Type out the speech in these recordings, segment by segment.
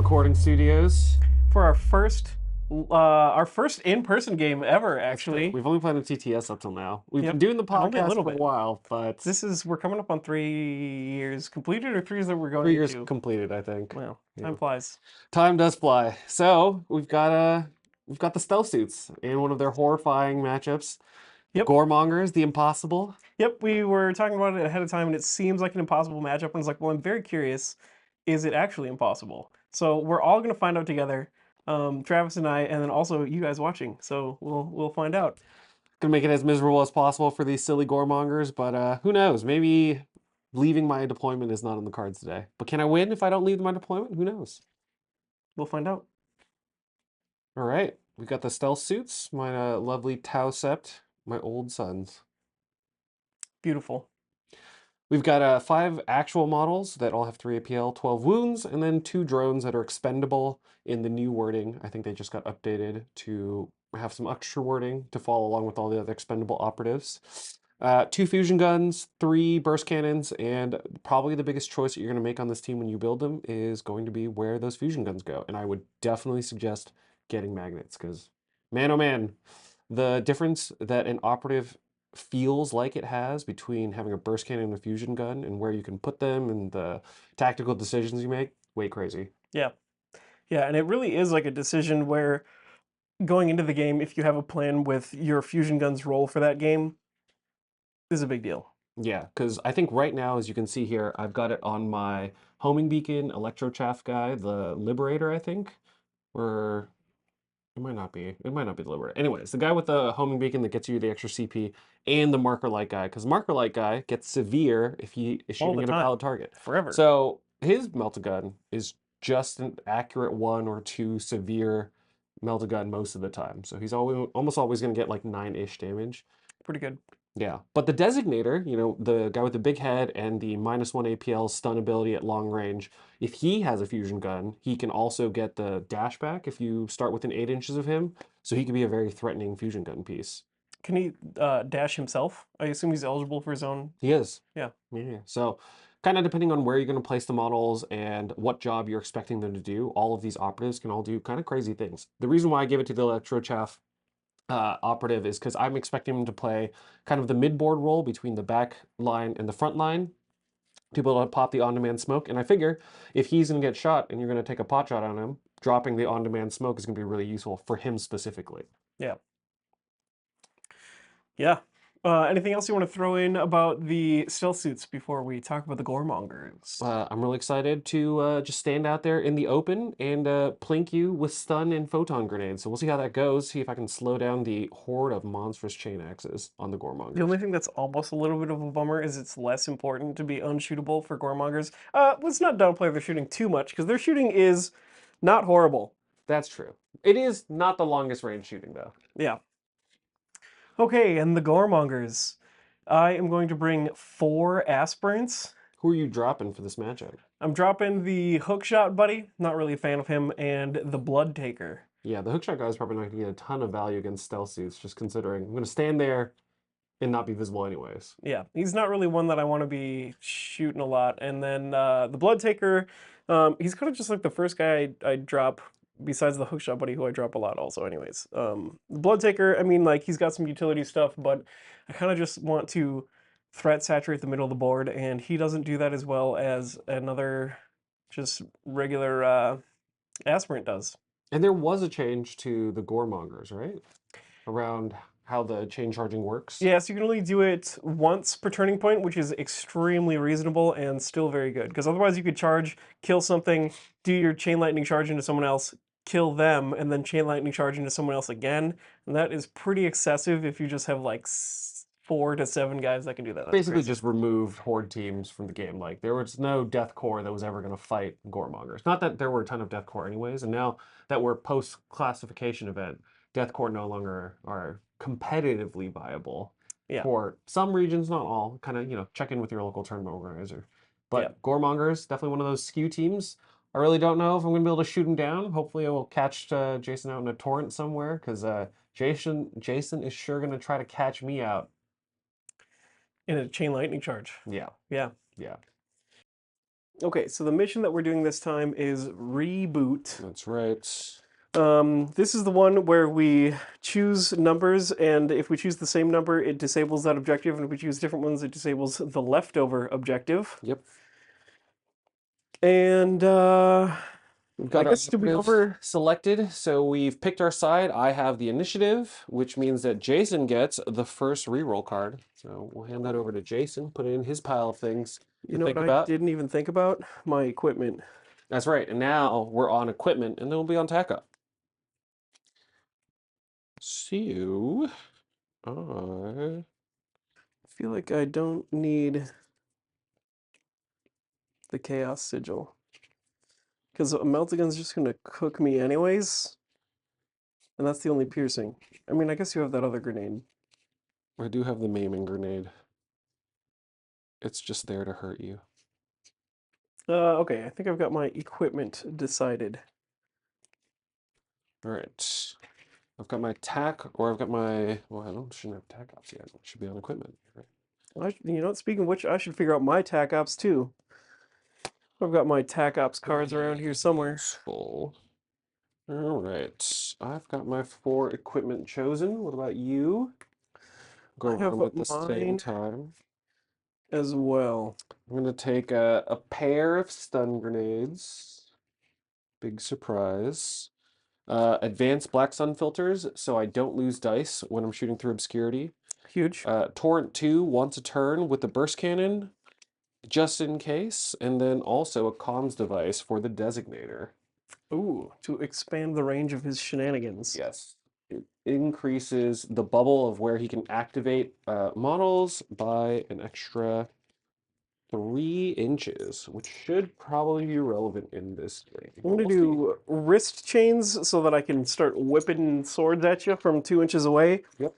recording studios. For our first in-person game ever, actually. We've only played on TTS up till now. We've Yep. been doing the And only a podcast little for a bit. while, but We're coming up on 3 years completed, or 3 years that we're going 3 years into. completed, I think. Wow, Yeah. time flies. Time does fly. So we've got the Stealthsuits in one of their horrifying matchups. The Yep. Goremongers, the Impossible. Yep, we were talking about it ahead of time, and it seems like an impossible matchup. And it's like, well, I'm very curious, is it actually impossible? So we're all gonna find out together, Travis and I, and then also you guys watching. So we'll find out. Gonna make it as miserable as possible for these silly Goremongers, but who knows? Maybe leaving my deployment is not on the cards today. But can I win if I don't leave my deployment? Who knows? We'll find out. All right, we've got the Stealthsuits, my lovely Tau Sept, my old sons. Beautiful. We've got 5 actual models that all have 3 APL, 12 wounds, and then 2 drones that are expendable in the new wording. I think they just got updated to have some extra wording to follow along with all the other expendable operatives. 2 fusion guns, 3 burst cannons, and probably the biggest choice that you're going to make on this team when you build them is going to be where those fusion guns go. And I would definitely suggest getting magnets because, man oh man, the difference that an operative feels like it has between having a burst cannon and a fusion gun and where you can put them and the tactical decisions you make, way crazy. Yeah. Yeah, and it really is like a decision where going into the game, if you have a plan with your fusion gun's role for that game, is a big deal. Yeah, because I think right now, as you can see here, I've got it on my homing beacon, electro chaff guy, the Liberator, I think, or it might not be. It might not be the Liberator. Anyways, the guy with the homing beacon that gets you the extra CP, and the marker light guy, because marker light guy gets severe if he is All shooting the at a time. valid target. Forever. So his melta gun is just an accurate 1 or 2 severe melta gun most of the time. So he's almost always going to get like 9-ish damage. Pretty good. Yeah, but the designator, you know, the guy with the big head and the -1 APL stun ability at long range, if he has a fusion gun, he can also get the dash back if you start within 8 inches of him. So he could be a very threatening fusion gun piece. Can he dash himself? I assume he's eligible for his own. He is. Yeah. Yeah. So kind of depending on where you're going to place the models and what job you're expecting them to do, all of these operatives can all do kind of crazy things. The reason why I give it to the Electro Chaff operative is because I'm expecting him to play kind of the mid-board role between the back line and the front line to be able to pop the on-demand smoke. And I figure if he's going to get shot and you're going to take a pot shot on him, dropping the on-demand smoke is going to be really useful for him specifically. Yeah. Yeah. Anything else you want to throw in about the Stealthsuits before we talk about the Goremongers? I'm really excited to just stand out there in the open and plink you with stun and photon grenades. So we'll see how that goes. See if I can slow down the horde of monstrous chain axes on the Goremongers. The only thing that's almost a little bit of a bummer is it's less important to be unshootable for Goremongers. Let's not downplay their shooting too much, because their shooting is not horrible. That's true. It is not the longest range shooting, though. Yeah. Okay, and the Goremongers. I am going to bring 4 aspirants. Who are you dropping for this matchup? I'm dropping the hookshot buddy, not really a fan of him, and the blood taker. Yeah, the hookshot guy is probably not going to get a ton of value against stealth suits, just considering I'm going to stand there and not be visible anyways. Yeah, he's not really one that I want to be shooting a lot. And then the blood taker, he's kind of just like the first guy I drop besides the hookshot buddy, who I drop a lot also anyways. The blood taker, I mean, like, he's got some utility stuff, but I kind of just want to threat saturate the middle of the board, and he doesn't do that as well as another just regular aspirant does. And there was a change to the Goremongers, right? Around how the chain charging works. Yes, you can only do it once per turning point, which is extremely reasonable and still very good. Because otherwise you could charge, kill something, do your chain lightning charge into someone else, kill them, and then chain lightning charge into someone else again. And that is pretty excessive if you just have like 4 to 7 guys that can do that. That's Basically crazy. just removed horde teams from the game. Like, there was no Death Corps that was ever going to fight Goremongers. Not that there were a ton of Death Corps anyways, and now that we're post-classification event, Death Corps no longer are competitively viable. Yeah. For some regions, not all. Kind of, you know, check in with your local tournament organizer. But Goremongers, definitely one of those skew teams. I really don't know if I'm going to be able to shoot him down. Hopefully I will catch Jason out in a torrent somewhere, because Jason is sure going to try to catch me out. In a chain lightning charge. Yeah. Yeah. Yeah. Okay, so the mission that we're doing this time is Reboot. That's right. This is the one where we choose numbers, and if we choose the same number, it disables that objective, and if we choose different ones, it disables the leftover objective. Yep. And We've I got our guess did we operative over? selected, so we've picked our side. I have the initiative, which means that Jason gets the first reroll card. So we'll hand that over to Jason, put it in his pile of things You to know what think I about. didn't even think about? My equipment. That's right. And now we're on equipment, and then we'll be on tack up. So, I I feel like I don't need the Chaos Sigil. Because a Meltagun's just gonna cook me anyways. And that's the only piercing. I mean, I guess you have that other grenade. do have the maiming grenade. It's just there to hurt you. Okay, I think I've got my equipment decided. All right. I've got my tack, or I've got my. Well, shouldn't have tack ops yet. It should be on equipment. Right. You know what, speaking of which, I should figure out my TAC Ops too. I've got my TAC Ops cards around here somewhere. Full. All right. I've got my 4 equipment chosen. What about you? Go I have around at the same mine time. as well. I'm going to take a pair of stun grenades. Big surprise. Advanced black sun filters, so I don't lose dice when I'm shooting through obscurity. Huge. Torrent 2 once a turn with the burst cannon, just in case. And then also a comms device for the designator. Ooh, to expand the range of his shenanigans. Yes. It increases the bubble of where he can activate models by an extra 3 inches, which should probably be relevant in this game. I'm gonna We'll see. do wrist chains so that I can start whipping swords at you from 2 inches away. Yep.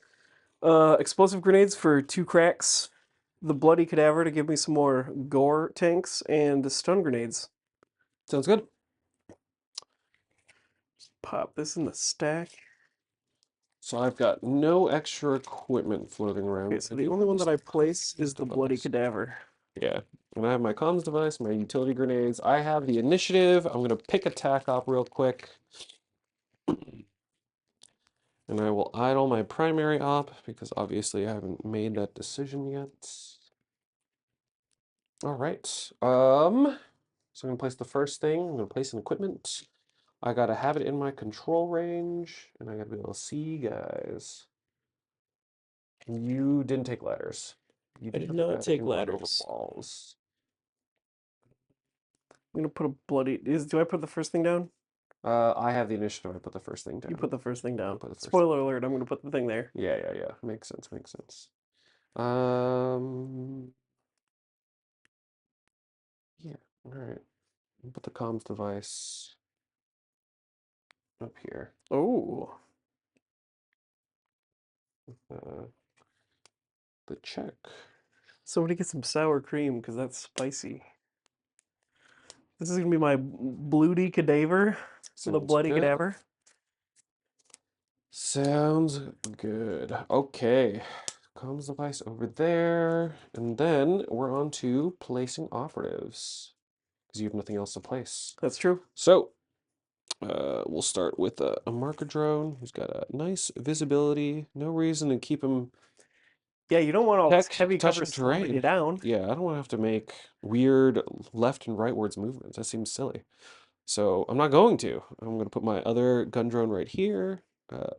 Explosive grenades for 2 cracks. The bloody cadaver to give me some more gore tanks, and stun grenades. Sounds good. Pop this in the stack. So I've got no extra equipment floating around. Okay, so the only one that I place is the bloody cadaver. Yeah. And I have my comms device, my utility grenades. I have the initiative. I'm going to pick a tack op real quick. And I will idle my primary op because obviously I haven't made that decision yet. All right. So I'm going to place the first thing. I'm going to place an equipment. I got to have it in my control range, and I got to be able to see guys. You didn't take ladders. You I did did not not take run over ladders. walls. I'm gonna put a bloody. Do I put the first thing down? I have the initiative. I put the first thing down. You put the first thing down. Put the first Spoiler alert, I'm gonna put the thing there. Yeah. Makes sense. Yeah. All right. Put the comms device up here. Oh. Uh, the check. Somebody get some sour cream, because that's spicy. This is gonna be my bloody cadaver. The bloody cadaver. Sounds good. Okay. Comms device over there. And then we're on to placing operatives. Because you have nothing else to place. That's true. So, we'll start with a marker drone who's got a nice visibility. No reason to keep him Yeah, you don't want all this heavy cover touching slowing you terrain. down. Yeah, I don't want to have to make weird left and rightwards movements. That seems silly. So I'm not going to. I'm going to put my other gun drone right here,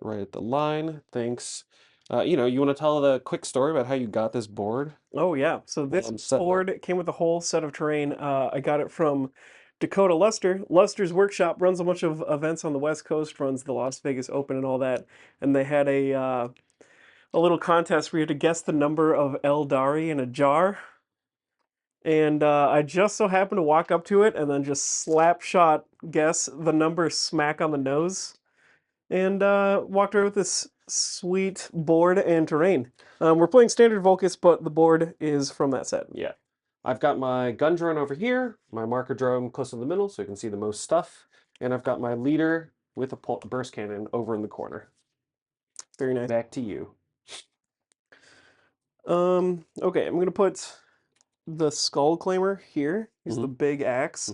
right at the line. Thanks. You want to tell the quick story about how you got this board? Oh yeah. So Well, this I'm setting up. board came with a whole set of terrain. I got it from Dakota Luster. Luster's workshop runs a bunch of events on the West Coast, runs the Las Vegas Open and all that. And they had a little contest where you had to guess the number of Eldari in a jar. And I just so happened to walk up to it and then just slap shot guess the number smack on the nose. And walked away with this sweet board and terrain. We're playing standard Volcus, but the board is from that set. Yeah. I've got my gun drone over here, my marker drone close in the middle so you can see the most stuff, and I've got my leader with a burst cannon over in the corner. Very nice. Back to you. Okay, I'm gonna put the skull claimer here. He's the big axe.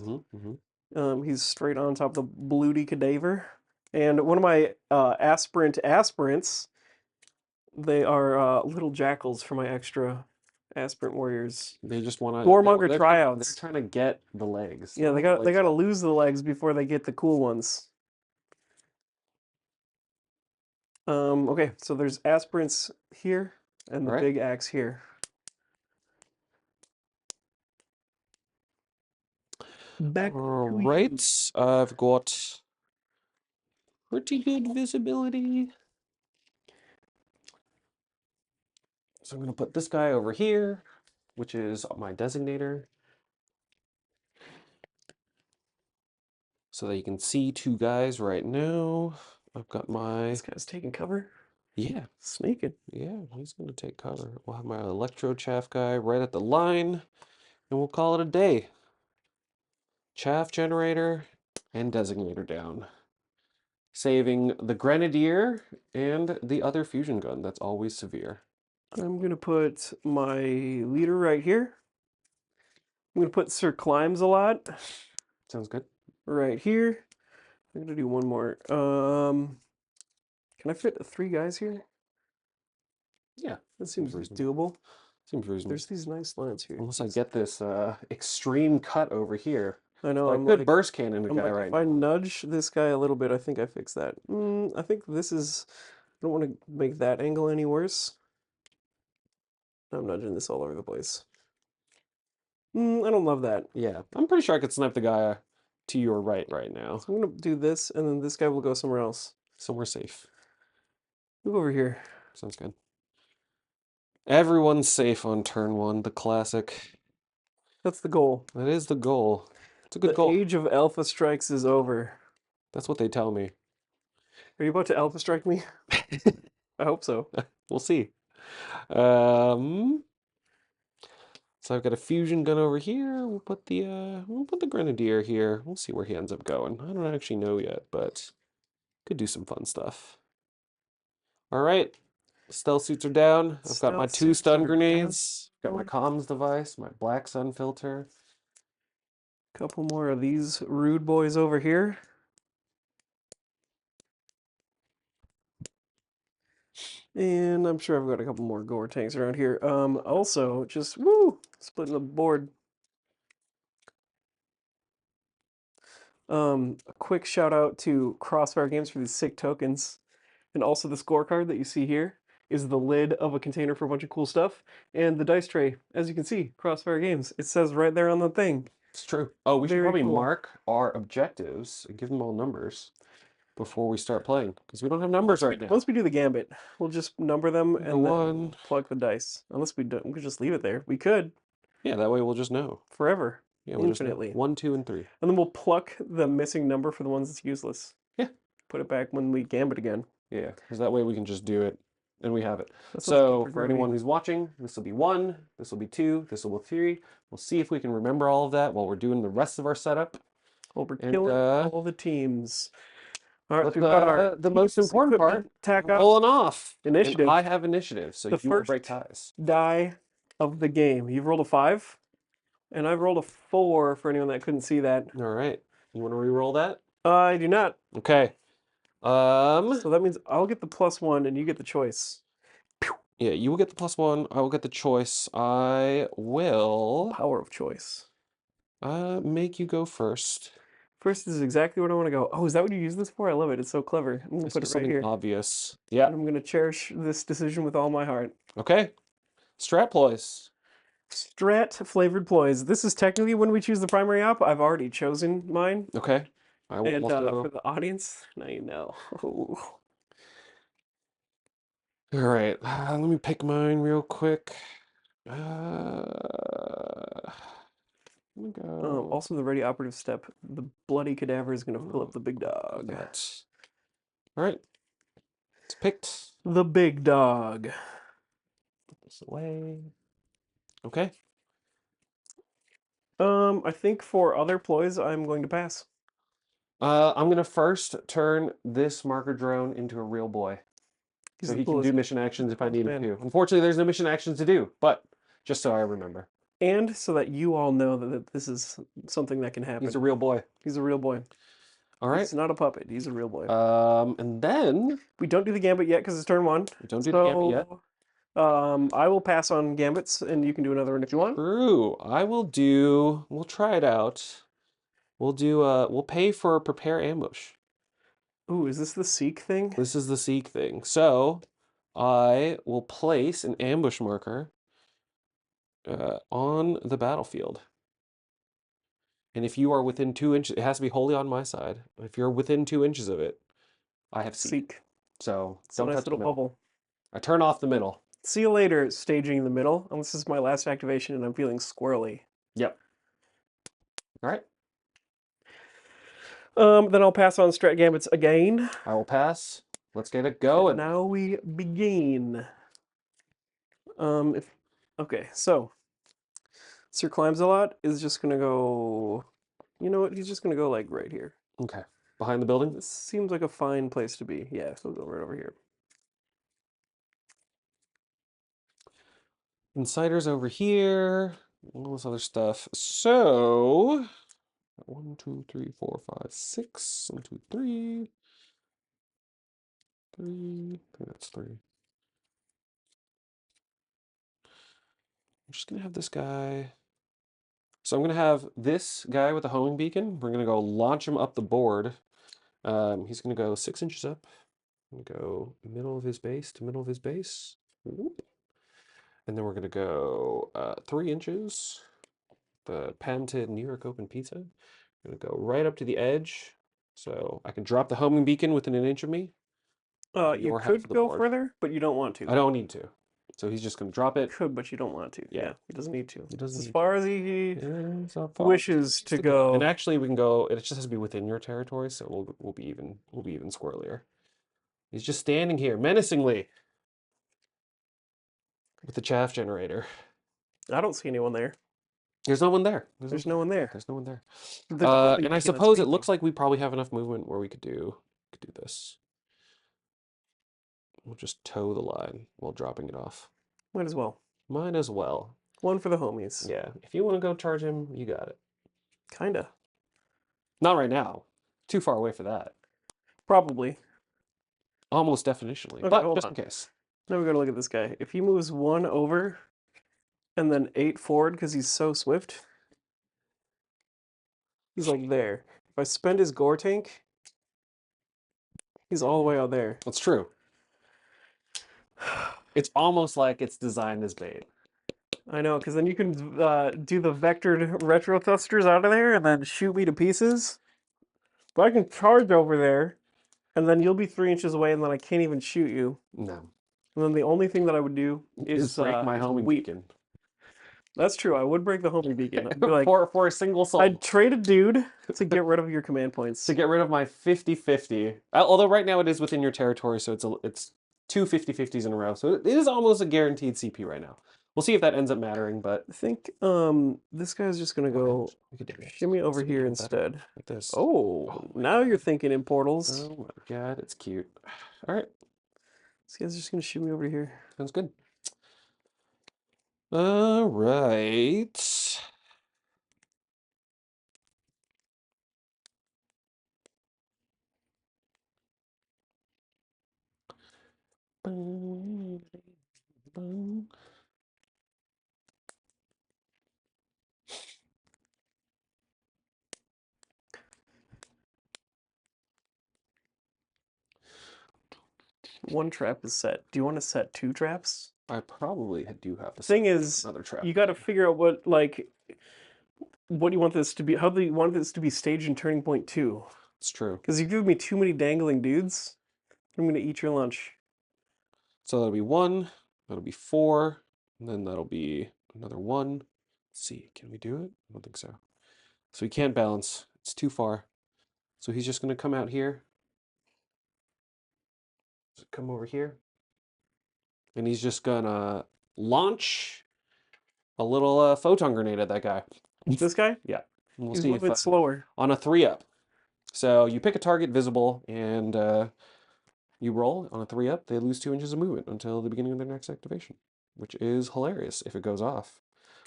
He's straight on top of the bloody cadaver. And one of my aspirants, they are little jackals for my extra aspirant warriors. They just want to. Goremonger They're tryouts. trying to get the legs. Yeah, Oh, they got to lose the legs before they get the cool ones. Okay, so there's aspirants here and the All right. big axe here. Back All to right. I've got pretty good visibility. So I'm going to put this guy over here, which is my designator, so that you can see two guys right now. I've got my... This guy's taking cover. Yeah. Sneaking. Yeah, he's going to take cover. We'll have my electro chaff guy right at the line, and we'll call it a day. Chaff generator and designator down. Saving the grenadier and the other fusion gun. That's always severe. I'm going to put my leader right here. I'm going to put Sir Climbs a lot. Sounds good. Right here. I'm going to do one more. Can I fit 3 guys here? Yeah, That seems reasonable. doable. Seems reasonable. There's these nice lines here. Unless I get this extreme cut over here. I know. So I I'm could like, burst cannon the I'm guy like, right if now. I nudge this guy a little bit, I think I fix that. I think this is... I don't want to make that angle any worse. I'm nudging this all over the place. I don't love that. Yeah, I'm pretty sure I could snipe the guy to your right now. So I'm going to do this, and then this guy will go somewhere else. Somewhere safe. Move over here. Sounds good. Everyone's safe on turn 1, the classic. That's the goal. That is the goal. It's a good The goal. age of alpha strikes is over. That's what they tell me. Are you about to alpha strike me? I hope so. We'll see. So I've got a fusion gun over here. We'll put the grenadier here. We'll see where he ends up going. I don't actually know yet, but could do some fun stuff. All right, stealth suits are down. I've got my 2 stun grenades. Got my comms device, my black sun filter. Couple more of these rude boys over here. And I'm sure I've got a couple more gore tanks around here. Also, just splitting the board. A quick shout out to Crossfire Games for these sick tokens. And also the scorecard that you see here is the lid of a container for a bunch of cool stuff. And the dice tray, as you can see, Crossfire Games. It says right there on the thing. It's true. Oh, we should Very probably cool. mark our objectives and give them all numbers before we start playing, because we don't have numbers right now. Once we do the gambit, we'll just number them and one. then plug the dice. Unless we don't, we could just leave it there. We could. Yeah, that way we'll just know. Forever. Yeah, we'll Infinitely. Just know. 1, 2, and 3. And then we'll pluck the missing number for the ones that's useless. Yeah. Put it back when we gambit again. Yeah, because that way we can just do it and we have it. That's so for anyone who's watching, this will be 1, this will be 2, this will be 3. We'll see if we can remember all of that while we're doing the rest of our setup. Well, we're killing all the teams. All right, but we've got the most important part, tack pulling off. Initiative. And I have initiative, so the you will break ties. Die of the game. You've rolled a 5, and I've rolled a 4 for anyone that couldn't see that. All right. You want to re-roll that? I do not. Okay. So that means I'll get the +1 and you get the choice. Yeah, you will get the +1. I will get the choice. I will... Power of choice. Make you go first. First is exactly what I want to go. Oh, is that what you use this for? I love it. It's so clever. I'm going to put it right here. Obvious. Yeah. And I'm going to cherish this decision with all my heart. Okay. Strat ploys. Strat flavored ploys. This is technically when we choose the primary op. I've already chosen mine. Okay. I will And also... for the audience, now you know. All right. Let me pick mine real quick. Go. Also, the ready operative step. The bloody cadaver is going to fill up the big dog. All right. It's picked. The big dog. Put this away. Okay. I think for other ploys, I'm going to pass. I'm going to first turn this marker drone into a real boy. So he can do mission actions if I need him to. Unfortunately, there's no mission actions to do, but just so I remember. And so that you all know that this is something that can happen. He's a real boy. He's a real boy. All right. He's not a puppet. He's a real boy. And then We don't do the gambit yet because it's turn 1. we don't do the gambit yet. I will pass on gambits, and you can do another one if you want. True. We'll try it out. We'll pay for prepare ambush. Ooh, is this the seek thing? This is the seek thing. So I will place an ambush marker on the battlefield. And if you are within 2 inches, it has to be wholly on my side. If you're within 2 inches of it, I have seek. So it's a don't nice touch the little middle. bubble. I turn off the middle. See you later, staging the middle. And this is my last activation, and I'm feeling squirrely. Yep. All right. Then I'll pass on strat gambits again. I will pass. Let's get it going. Now we begin. Okay, so Sir Climbs a Lot is just gonna go. You know what? He's just gonna go like right here. Okay. Behind the building? This seems like a fine place to be. Yeah, he'll go right over here. Insiders over here. All this other stuff. So 1, 2, 3, 4, 5, 6. 1, 2, 3. 3. I think that's 3. I'm just gonna have this guy. So I'm gonna have this guy with the homing beacon. We're gonna go launch him up the board. He's gonna go 6 inches up. Go middle of his base to middle of his base. Whoop. And then we're gonna go 3 inches. The patented New York Open pizza. I'm gonna go right up to the edge. So I can drop the homing beacon within an inch of me. You could go further, but you don't want to. I don't need to. So he's just gonna drop it. Could, but you don't want to. Yeah. Yeah, he doesn't need to. He doesn't As need far as he to. wishes to go. And actually, we can go. It just has to be within your territory, so we'll be even. We'll be even squirrelier. He's just standing here menacingly with the chaff generator. I don't see anyone there. There's no one there. There's no one there. There's no one there. There's And I suppose it looks like we probably have enough movement where we could do this. We'll just toe the line while dropping it off. Might as well. Might as well. One for the homies. Yeah. If you want to go charge him, you got it. Kinda. Not right now. Too far away for that. Probably. Almost definitionally. Okay, but just in case. Now we gotta look at this guy. If he moves 1 over and then 8 forward because he's so swift, he's like there. If I spend his gore tank, he's all the way out there. That's true. It's almost like it's designed as bait. I know, because then you can do the vectored retro thrusters out of there and then shoot me to pieces. But I can charge over there, and then you'll be 3 inches away, and then I can't even shoot you. No. And then the only thing that I would do is break my homing beacon. That's true. I would break the homing beacon. I'd be like, for a single soul. I'd trade a dude to get rid of your command points. To get rid of my 50-50. Although right now it is within your territory, so it's 2 50-50s in a row. So it is almost a guaranteed CP right now. We'll see if that ends up mattering, but I think this guy's just gonna go shimmy over here instead. Like this. Oh, now you're thinking in portals. Oh my god, it's cute. All right. This guy's just gonna shimmy over here. Sounds good. All right. One trap is set. Do you want to set 2 traps? I probably do have to set Thing is, another trap. you got to figure out what you want this to be. How do you want this to be staged in turning point 2? It's true. Because you give me too many dangling dudes, I'm gonna eat your lunch. So that'll be 1. That'll be 4. And then that'll be another 1. Let's see, can we do it? I don't think so. So he can't balance. It's too far. So he's just gonna come out here. Come over here. And he's just gonna launch a little photon grenade at that guy. This guy? Yeah. And we'll He's see a little bit slower. On a 3-up. So you pick a target visible and you roll on a 3-up. They lose 2 inches of movement until the beginning of their next activation, which is hilarious if it goes off.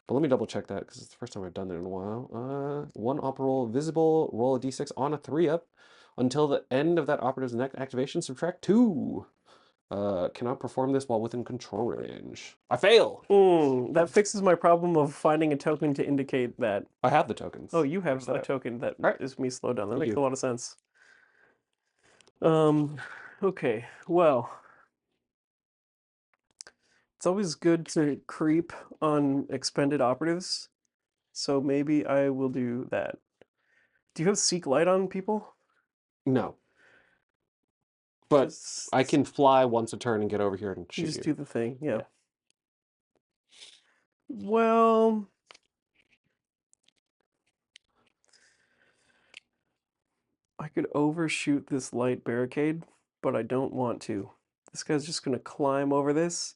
But let me double check that because it's the first time I've done it in a while. One operal visible, roll a d6 on a 3-up. Until the end of that operative's next activation, subtract 2. Cannot perform this while within control range. I fail! That fixes my problem of finding a token to indicate that. I have the tokens. Oh, you They're have set a up. token that Alright. is me slowed down. That Thank makes you. a lot of sense. Okay, well. It's always good to creep on expended operatives, so maybe I will do that. Do you have Seek Light on people? No. But Just I can fly once a turn and get over here and you shoot just you. do the thing, yeah. Yeah. Well, I could overshoot this light barricade, but I don't want to. This guy's just gonna climb over this.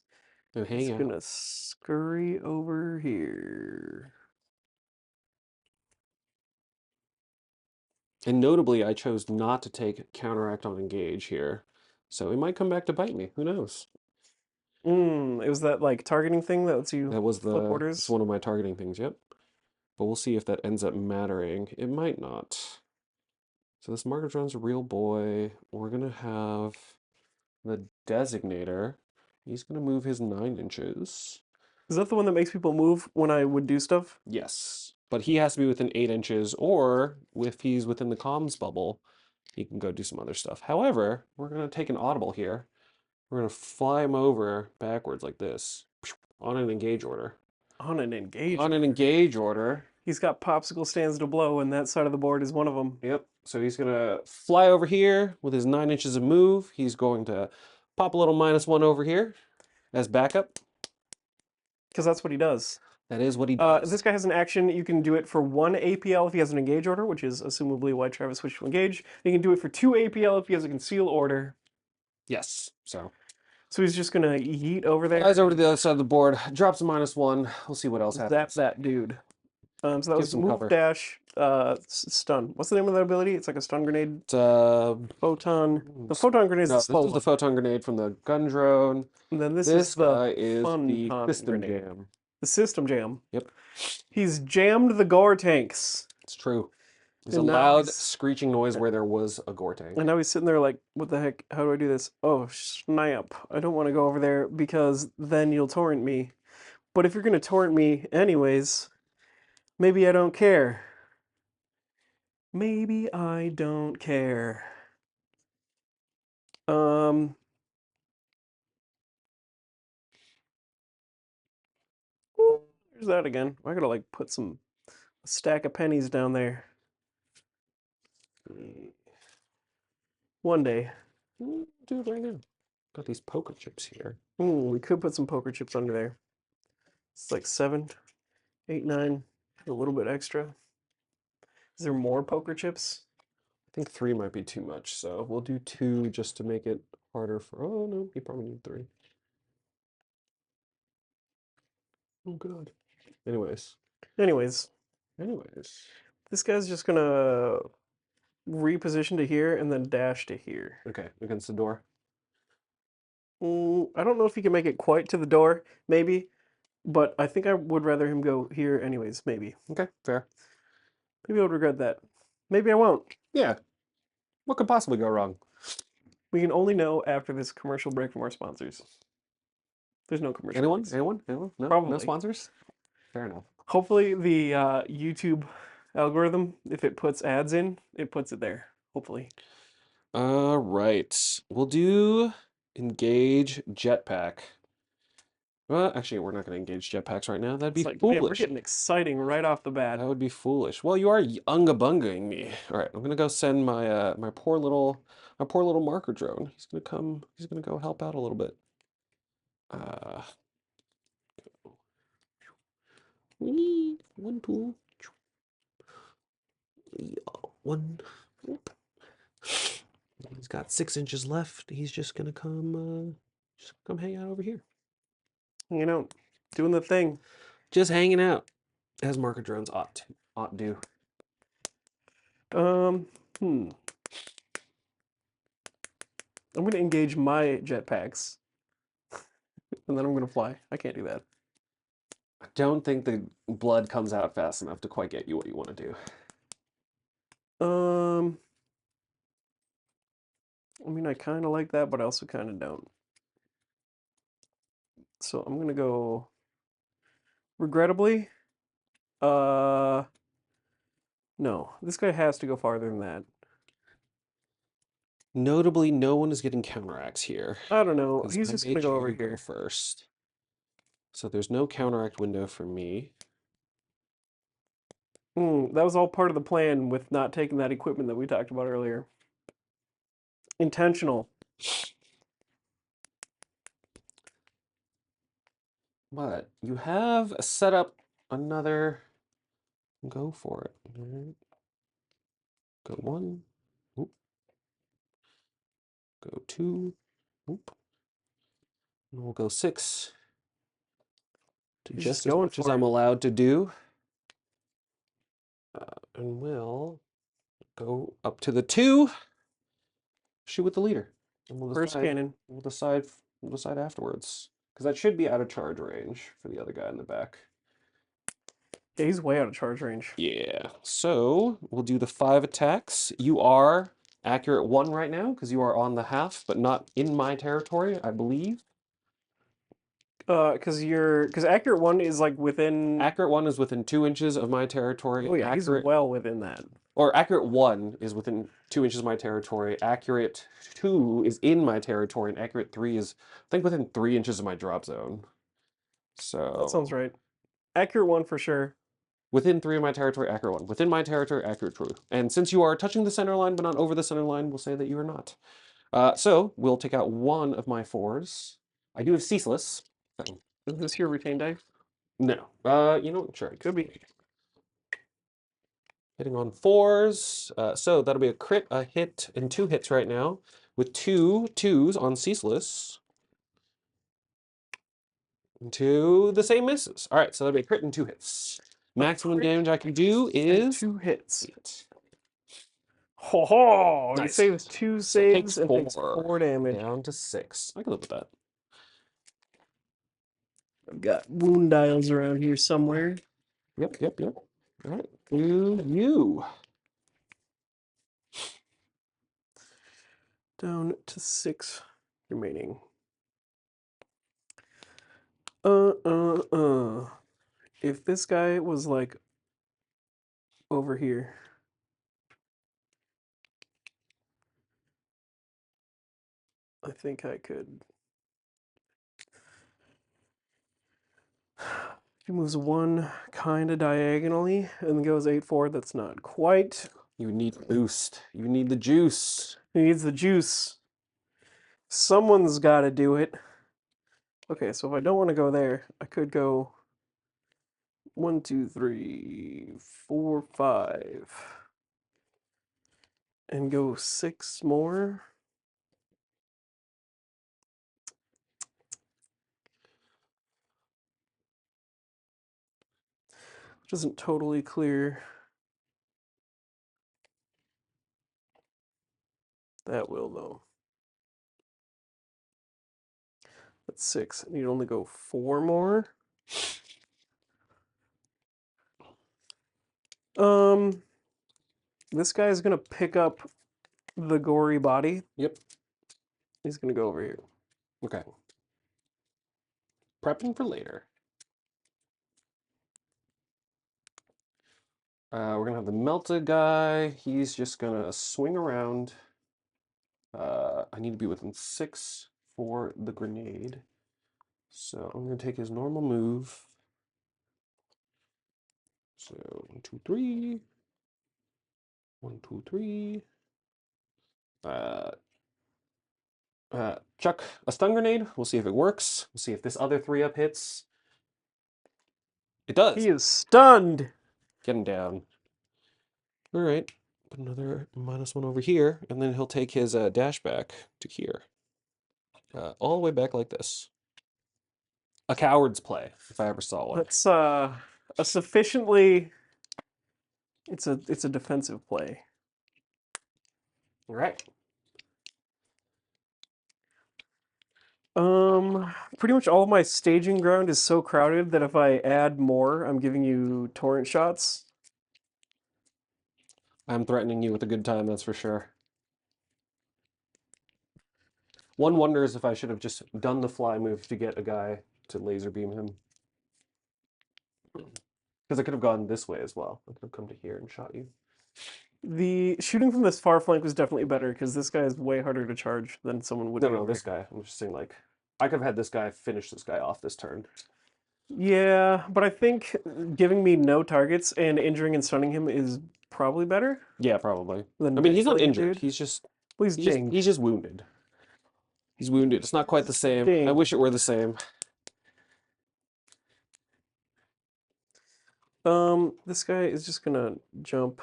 And He's hang out. gonna scurry over here. And notably, I chose not to take counteract on engage here. So it might come back to bite me. Who knows? It was that like targeting thing that lets you That was flip it's orders. one of my targeting things, yep. But we'll see if that ends up mattering. It might not. So this marker drone's a real boy. We're gonna have the designator. He's gonna move his 9 inches. Is that the one that makes people move when I would do stuff? Yes. But he has to be within 8 inches, or if he's within the comms bubble, he can go do some other stuff. However, we're gonna take an audible here. We're gonna fly him over backwards like this on an engage order. On an engage. On an engage order. He's got popsicle stands to blow, and that side of the board is one of them. Yep. So he's gonna fly over here with his 9 inches of move. He's going to pop a little -1 over here as backup. Because that's what he does. That is what he does. This guy has an action. You can do it for 1 APL if he has an engage order, which is assumably why Travis switched to engage. You can do it for 2 APL if he has a conceal order. Yes. So he's just gonna yeet over there. flies over to the other side of the board, drops a -1. We'll see what else happens. Zap that dude. So that Give was some move, cover. dash, stun. What's the name of that ability? It's like a stun grenade. It's Photon. The photon grenade is no, the this slow was the one. photon grenade from the gun drone. And then this This is the guy is the fun system grenade. jam. The system jam. Yep. He's jammed the gore tanks. It's true. It's And a now loud he's- screeching noise where there was a gore tank. And now he's sitting there like, what the heck? How do I do this? Oh, snap. I don't want to go over there because then you'll torrent me. But if you're going to torrent me anyways, maybe I don't care. Maybe I don't care. There's that again. I gotta like put a stack of pennies down there. One day. Do it right now. Got these poker chips here. We could put some poker chips under there. It's like 7, 8, 9, a little bit extra. Is there more poker chips? I think 3 might be too much, so we'll do 2 just to make it harder for. Oh no, you probably need 3. Oh god. Anyways, this guy's just gonna reposition to here and then dash to here. okay, against the door. I don't know if he can make it quite to the door, maybe, but I think I would rather him go here anyways, maybe. Okay, fair. Maybe I would regret that. Maybe I won't. Yeah. What could possibly go wrong? We can only know after this commercial break from our sponsors. There's no commercial Anyone? breaks. Anyone? No? No Probably. sponsors? Fair enough. Hopefully the YouTube algorithm, if it puts ads in, it puts it there. Hopefully. All right. We'll do engage jetpack. Well, actually, we're not going to engage jetpacks right now. That'd be It's like, man, we're foolish. getting exciting right off the bat. That would be foolish. Well, you are unga-bungaing me. All right, I'm gonna go send my my poor little marker drone. He's gonna come. He's gonna go help out a little bit. Wee, 1 tool. One. He's got 6 inches left. He's just gonna come hang out over here. You know, doing the thing. Just hanging out, as marker drones ought do. I'm gonna engage my jetpacks. And then I'm gonna fly. I can't do that. I don't think the blood comes out fast enough to quite get you what you want to do. I mean, I kind of like that, but I also kind of don't. So I'm gonna go, regrettably, no, this guy has to go farther than that. Notably, no one is getting counteracts here. I don't know. Because He's I just made gonna go over you go here. first. So there's no counteract window for me. That was all part of the plan with not taking that equipment that we talked about earlier. Intentional. But you have set up another. Go for it. All right. Go 1. Oop. Go 2. Oop. And we'll go 6. To He's just just as going much as for I'm it. allowed to do. And we'll go up to the 2. Shoot with the leader. And we'll First decide. cannon. We'll decide afterwards. Because that should be out of charge range for the other guy in the back. Yeah, he's way out of charge range. Yeah. So we'll do the 5 attacks. You are accurate 1 right now because you are on the half, but not in my territory, I believe. Because accurate 1 is like within. Accurate 1 is within 2 inches of my territory. Oh yeah, he's well within that. Or accurate 1 is within 2 inches of my territory. Accurate 2 is in my territory, and accurate 3 is, I think, within 3 inches of my drop zone. That sounds So right. Accurate 1 for sure. within 3 of my territory, accurate 1. Within my territory, accurate 2. And since you are touching the center line but not over the center line, we'll say that you are not. So we'll take out 1 of my 4s. I do have ceaseless. Is this your retained dice? No. You know what? Sure. Could be. Hitting on 4s. So that'll be a crit, a hit, and 2 hits right now with 2 2s on ceaseless. And 2 the same misses. All right, so that'll be a crit and 2 hits. Maximum damage I can do is 2 hits. 8. Ho ho! He Nice. saves 2 So it takes saves and takes 4 4 damage. down to 6. I can live with that. I've got wound dials around here somewhere. Yep. All right, you. Down to 6 remaining. If this guy was like over here. I think I could. He moves 1 kind of diagonally and goes 8-4. That's not quite. You need boost. You need the juice. He needs the juice. Someone's got to do it. Okay, so if I don't want to go there, I could go 1, 2, 3, 4, 5, and go 6 more. Which isn't totally clear. That will, though. That's 6. I need to only go 4 more. This guy's gonna pick up the gory body. Yep. He's gonna go over here. Okay. Prepping for later. We're gonna have the melted guy. He's just gonna swing around. I need to be within 6 for the grenade. So I'm gonna take his normal move. So 1, 2, 3. 1, 2, 3. Chuck a stun grenade. We'll see if it works. We'll see if this other 3-up hits. It does. He is stunned. Get him down. All right. Put another -1 over here, and then he'll take his dash back to here. All the way back like this. A coward's play, if I ever saw one. That's a sufficiently. It's a defensive play. All right. Pretty much all of my staging ground is so crowded that if I add more, I'm giving you torrent shots. I'm threatening you with a good time, that's for sure. One wonders if I should have just done the fly move to get a guy to laser beam him. Because I could have gone this way as well. I could have come to here and shot you. The shooting from this far flank was definitely better because this guy is way harder to charge than someone would be. No, this guy. I'm just saying, like, I could have had this guy finish this guy off this turn. Yeah, but I think giving me no targets and injuring and stunning him is probably better. Yeah, probably. Than I mean, he's not killing a injured. dude. He's just Well, he's dinged. he's just wounded. He's wounded. It's not quite the same. I Dinged. wish it were the same. This guy is just gonna jump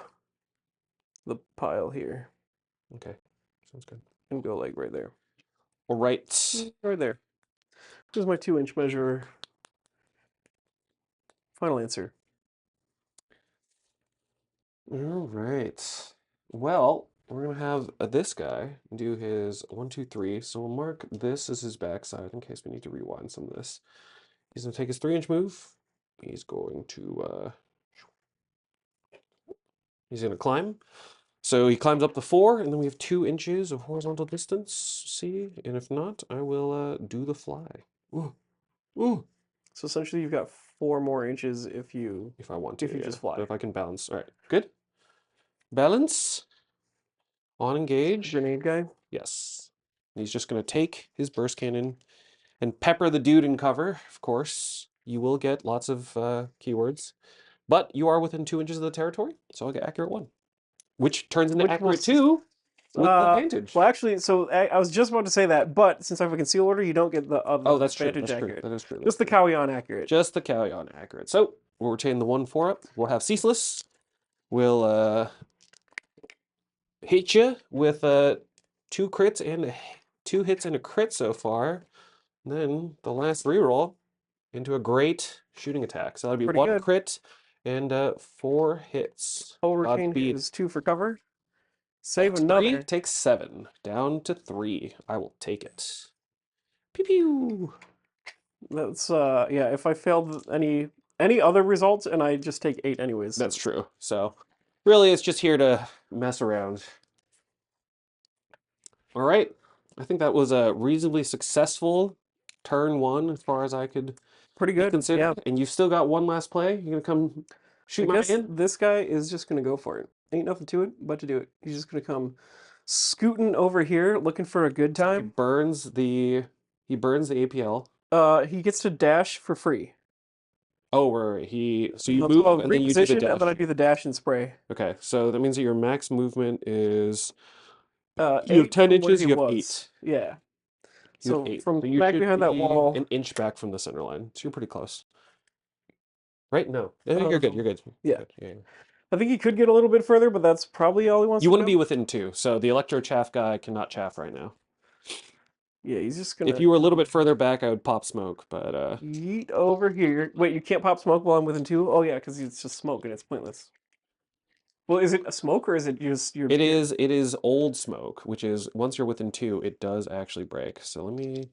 the pile here Okay, sounds good. and go like right there. All right. Right there. Here's my 2-inch measure. Final answer. All right. Well, we're gonna have this guy do his 1, 2, 3. So we'll mark this as his backside in case we need to rewind some of this. He's gonna take his 3-inch move. He's going to he's gonna climb. So he climbs up the 4, and then we have 2 inches of horizontal distance. See, and if not, I will do the fly. Ooh, ooh. So essentially, you've got 4 more inches if I want to, if you yeah. just fly. But if I can balance, all right, good. Balance. On engage. Grenade guy. Yes. He's just gonna take his burst cannon and pepper the dude in cover. Of course, you will get lots of keywords, but you are within 2 inches of the territory, so I'll get accurate 1, which turns into accurate 2 with advantage. Well, actually, so I was just about to say that, but since I have a conceal order, you don't get the Oh, that's true. advantage That's true. accurate. That is true. Just the Cowion accurate. Just the Cowion accurate. So we'll retain the 1-4 up. We'll have ceaseless. We'll hit you with 2 crits and 2 hits and a crit so far. And then the last reroll into a great shooting attack. So that'll be Pretty 1 good. crit and 4 hits. Total retain Godspeed. is 2 for cover. Save Takes another. 3, takes 7. Down to 3. I will take it. Pew pew. That's yeah. If I failed any other results, and I just take 8 anyways. That's true. So really, it's just here to mess around. All right. I think that was a reasonably successful turn 1 as far as I could pretty good. consider. Yeah. And you've still got 1 last play. You're gonna come shoot I my guess man? this guy is just gonna go for it. Ain't nothing to it but to do it. He's just gonna come scooting over here, looking for a good He time. burns the APL. He gets to dash for free. Oh, right. So you Let's move go and then you do the reposition, dash. and then I do the dash and spray. Okay, so that means that your max movement is you have 8 10 from where inches, he you have was. 8. Yeah. You have So 8. from So you back should behind that be wall, an inch back from the center line. So you're pretty close. Right? No. You're good. You're good. yeah. Good. Yeah. I think he could get a little bit further, but that's probably all he wants You to want to do. be within 2. So the electro chaff guy cannot chaff right now. Yeah, he's just gonna If you were a little bit further back, I would pop smoke, but yeet over here. Wait, you can't pop smoke while I'm within 2? Oh yeah, because it's just smoke and it's pointless. Well, is it a smoke or is it just your? it is old smoke, which is once you're within 2, it does actually break. So let me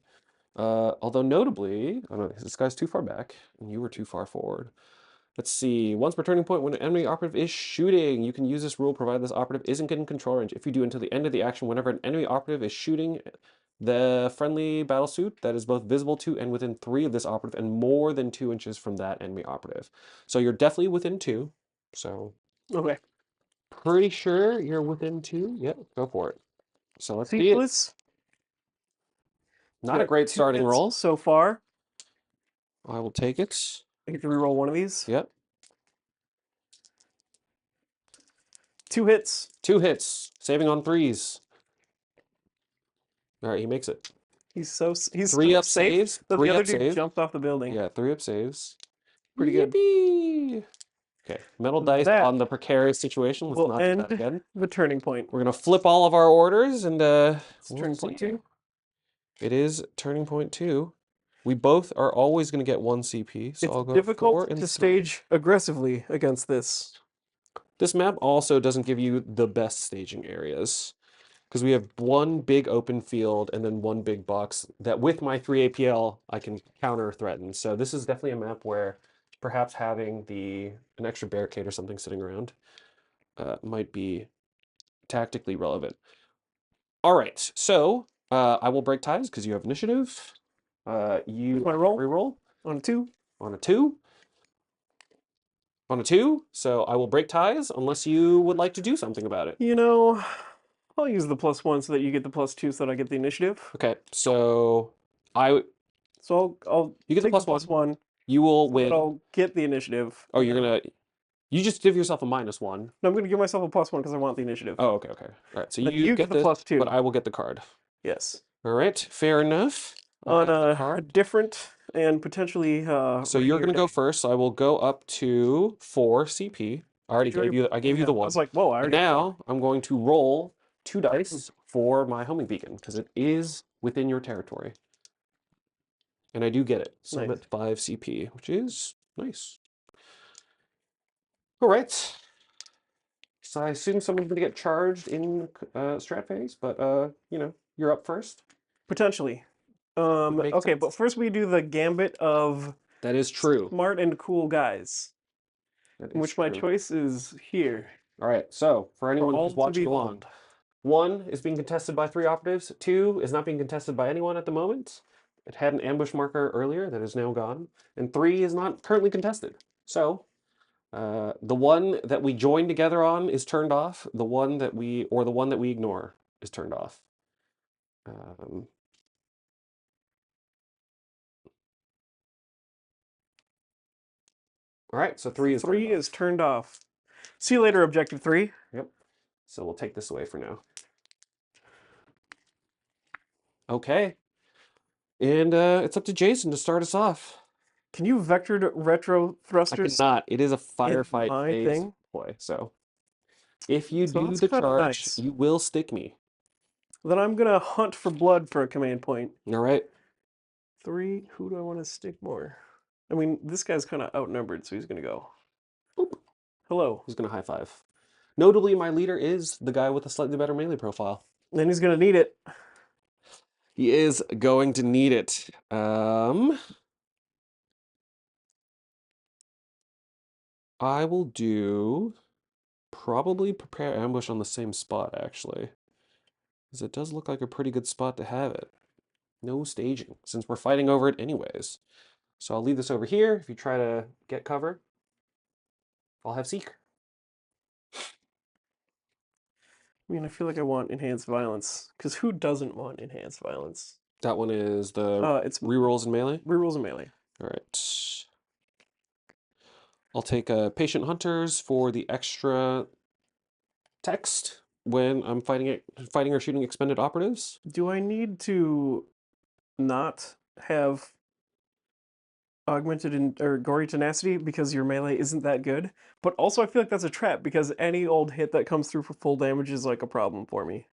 although notably, I don't know, this guy's too far back, and you were too far forward. Let's see. Once per turning point, when an enemy operative is shooting, you can use this rule provided this operative isn't in control range. If you do until the end of the action, whenever an enemy operative is shooting the friendly battlesuit that is both visible to and within 3 of this operative and more than 2 inches from that enemy operative. So you're definitely within 2. So Okay. pretty sure you're within 2. Yep, go for it. So let's see it. Ceaseless. Not a great 2 starting hits roll. so far. I will take it. I get to reroll one of these. Yep. 2 hits. 2 hits. Saving on 3s. All right, he makes it. He's 3 up safe. saves. The 3 other up dude saves. jumped off the building. Yeah, 3 up saves. Pretty good. Yippee! Okay, metal dice That on the precarious situation. Let's will not do that end again. the turning point. We're gonna flip all of our orders and It's we'll turning point see. 2. It is turning point 2. We both are always gonna get 1 CP, so I'll It's go 4 difficult and to 3. stage aggressively against this. This map also doesn't give you the best staging areas. because we have one big open field and then one big box that with my 3 APL I can counter threaten. So this is definitely a map where perhaps having an extra barricade or something sitting around might be tactically relevant. All right, so I will break ties because you have initiative. You My roll reroll on a 2. on a 2. On a 2, so I will break ties unless you would like to do something about it. You know, I'll use the +1 so that you get the +2 so that I get the initiative. Okay, so So I'll you get the take the +1. +1 You will so that win. I'll get the initiative. Oh, you just give yourself a -1. No, I'm gonna give myself a +1 because I want the initiative. Oh, okay, okay. All right, so Then you you get get the this, +2. but I will get the card. Yes. All right, fair enough. I On have the a card. different and potentially So you're rainier gonna go day. first. So I will go up to 4 CP. I already gave you. I gave you Yeah, the I one. was like, whoa, I And already have 4. now I'm going to roll 2 dice for my homing beacon because it is within your territory. And I do get it. So I'm Nice. at 5 CP, which is nice. All right. So I assume someone's gonna get charged in strat phase, but you know, you're up first. Potentially. Would make Okay, sense. but first we do the gambit of That is true. smart and cool guys, That in is which my true. choice is here. All right. So for For anyone all who's to watching along, behold. 1 is being contested by 3 operatives. 2 is not being contested by anyone at the moment. It had an ambush marker earlier that is now gone, and 3 is not currently contested. So the one that we join together on is turned off. The one that we ignore is turned off. All right, so 3 is turned 3 off. is turned off. See you later, Objective 3. Yep. So we'll take this away for now. Okay. And it's up to Jason to start us off. Can you vectored retro I thrusters cannot. It is a in firefight my phase thing? play. So if you So do that's the kind of charge, nice. you will stick me. Then I'm gonna hunt for blood for a command point. All right. 3, who do I want to stick more? I mean, this guy's kind of outnumbered, so he's gonna go. Boop. Hello. He's going to high five. Notably, my leader is the guy with a slightly better melee profile. Then he's gonna need it. He is going to need it. I will do probably prepare ambush on the same spot, actually. Because it does look like a pretty good spot to have it. No staging, since we're fighting over it anyways. So I'll leave this over here. If you try to get cover, I'll have Seek. I mean, I feel like I want enhanced violence, because who doesn't want enhanced violence? That one is the It's rerolls and melee. rerolls and melee. All right. I'll take Patient Hunters for the extra text when I'm fighting or shooting expended operatives. Do I need to not have augmented or gory tenacity because your melee isn't that good? But also, I feel like that's a trap because any old hit that comes through for full damage is like a problem for me.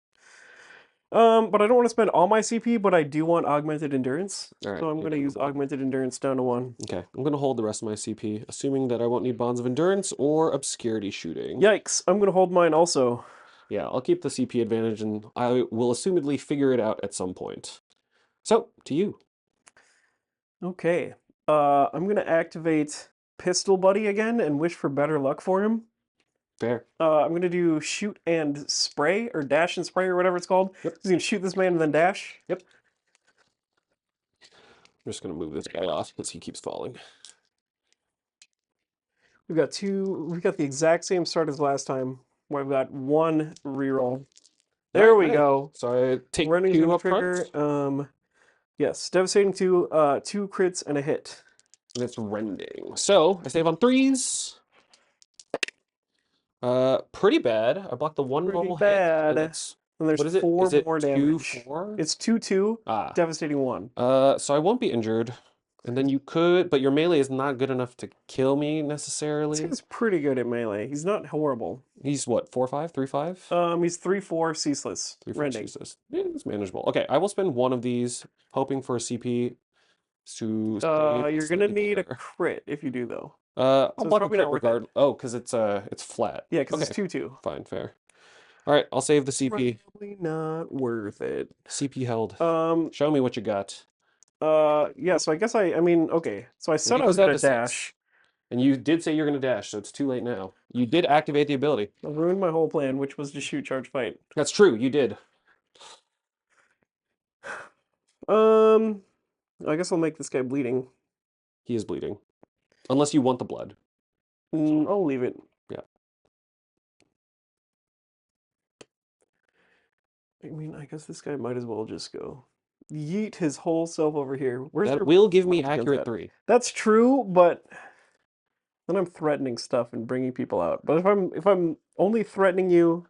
But I don't want to spend all my CP, but I do want augmented endurance. All right, So I'm going to use augmented endurance down to 1. Okay, I'm going to hold the rest of my CP, assuming that I won't need Bonds of Endurance or Obscurity Shooting. Yikes, I'm going to hold mine also. Yeah, I'll keep the CP advantage, and I will assumedly figure it out at some point. So, to you. Okay. I'm going to activate Pistol Buddy again and wish for better luck for him. Fair. I'm going to do shoot and spray, or dash and spray, or whatever it's called. Yep. He's going to shoot this man and then dash. Yep. I'm just going to move this guy off because he keeps falling. We've got the exact same start as last time, where I've got 1 reroll. There we go. So I take Running's 2 gonna up trigger. front. Yes, devastating 2, 2 crits and a hit. And it's rending. So I save on 3s. Pretty bad. I blocked the 1 Pretty normal bad. hit. And there's What is it? 4 Is it more 2, damage. 4? It's 2/2. Ah. Devastating 1. So I won't be injured. And then you could, but your melee is not good enough to kill me necessarily. This guy's pretty good at melee. He's not horrible. He's what, 4/5, 3/5? He's 3/4 ceaseless. 3/4 Rending. ceaseless. Yeah, it's manageable. Okay, I will spend 1 of these, hoping for a CP to save You're gonna slightly need a better. crit if you do though. I'll it's block a probably crit not worth it. regard. Oh, because it's flat. Yeah, because Okay. it's 2/2. Fine, fair. All right, I'll save the CP. Probably not worth it. CP held. Um, Show me what you got. yeah, so I guess I mean, okay. So I said I was Maxed out gonna to 6. dash. And you did say you're going to dash, so it's too late now. You did activate the ability. I ruined my whole plan, which was to shoot, charge, fight. That's true, you did. I guess I'll make this guy bleeding. He is bleeding. Unless you want the blood. I'll leave it. Yeah. I mean, I guess this guy might as well just go yeet his whole self over here. Where's That your will give me against accurate that? 3. That's true, but then I'm threatening stuff and bringing people out. But if I'm only threatening you,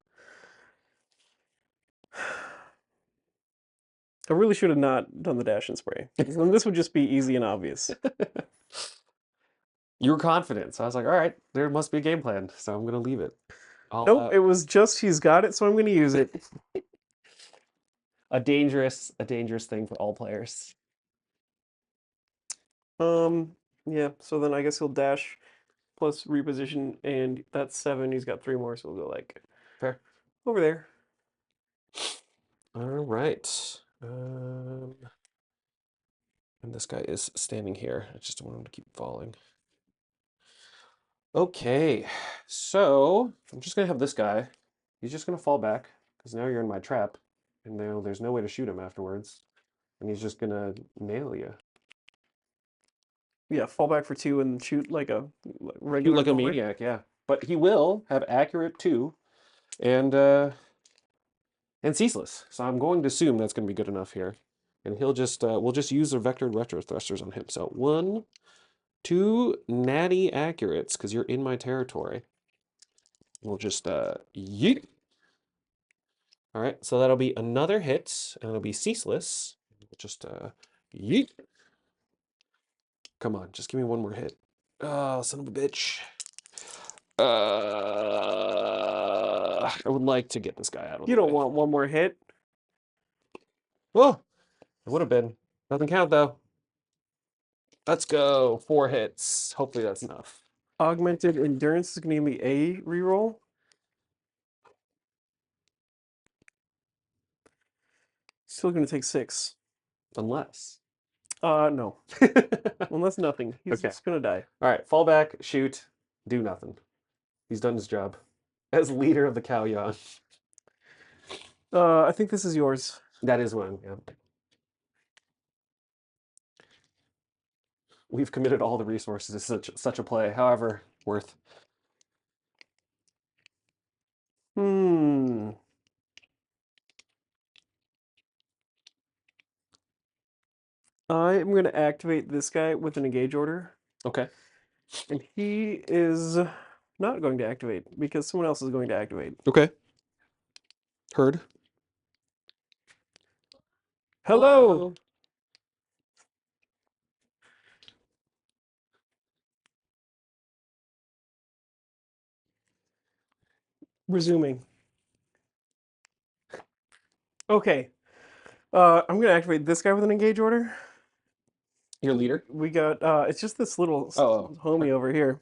I really should have not done the dash and spray. Then this would just be easy and obvious. You were confident, so I was like, all right, there must be a game plan, so I'm going to leave it. Nope, it was just he's got it, so I'm going to use it. a dangerous thing for all players. Yeah, so then I guess he'll dash plus reposition, and that's 7. He's got 3 more, so we'll go like Fair. over there. All right. And this guy is standing here. I just don't want him to keep falling. Okay, so I'm just gonna have this guy. He's just gonna fall back because now you're in my trap, and now there's no way to shoot him afterwards, and he's just gonna nail you. Yeah, fall back for 2 and shoot like a Shoot regular like a bowler. maniac, yeah. But he will have accurate 2, and ceaseless. So I'm going to assume that's gonna be good enough here, and he'll just we'll just use the vectored retro thrusters on him. So 1, 2 natty accurates because you're in my territory. We'll just yeet. All right, so that'll be another hit, and it'll be ceaseless. We'll just yeet. Come on, just give me one more hit. Oh, son of a bitch. I would like to get this guy out of You the don't way. want one more hit. Oh, it would have been. Doesn't count though. Let's go. 4 hits. Hopefully that's enough. Augmented endurance is going to give me a reroll. Still going to take 6. Unless. No. Unless nothing. He's Okay. just going to die. All right, fall back, shoot, do nothing. He's done his job as leader of the Cow Yawn. I think this is yours. That is one, yeah. We've committed all the resources to such a play, however, worth. Hmm. I am going to activate this guy with an engage order. Okay. And he is not going to activate because someone else is going to activate. Okay. Heard. Hello. Resuming. Okay. I'm going to activate this guy with an engage order. Your leader? We got, it's just this little Oh. homie over here.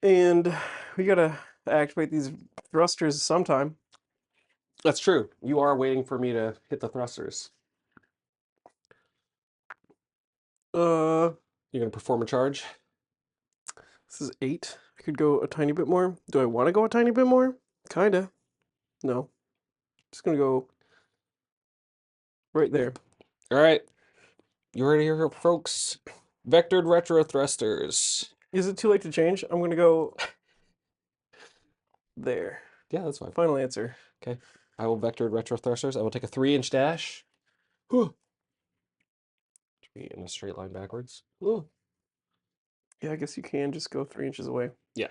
And we got to activate these thrusters sometime. That's true. You are waiting for me to hit the thrusters. You're going to perform a charge? This is 8. I could go a tiny bit more. Do I want to go a tiny bit more? Kinda. No. Just gonna go right there. All right. You ready here, folks? Vectored retro thrusters. Is it too late to change? I'm gonna go there. Yeah, that's fine. Final answer. Okay. I will vectored retro thrusters. I will take a 3-inch dash. To be in a straight line backwards. Yeah, I guess you can just go 3 inches away. Yeah.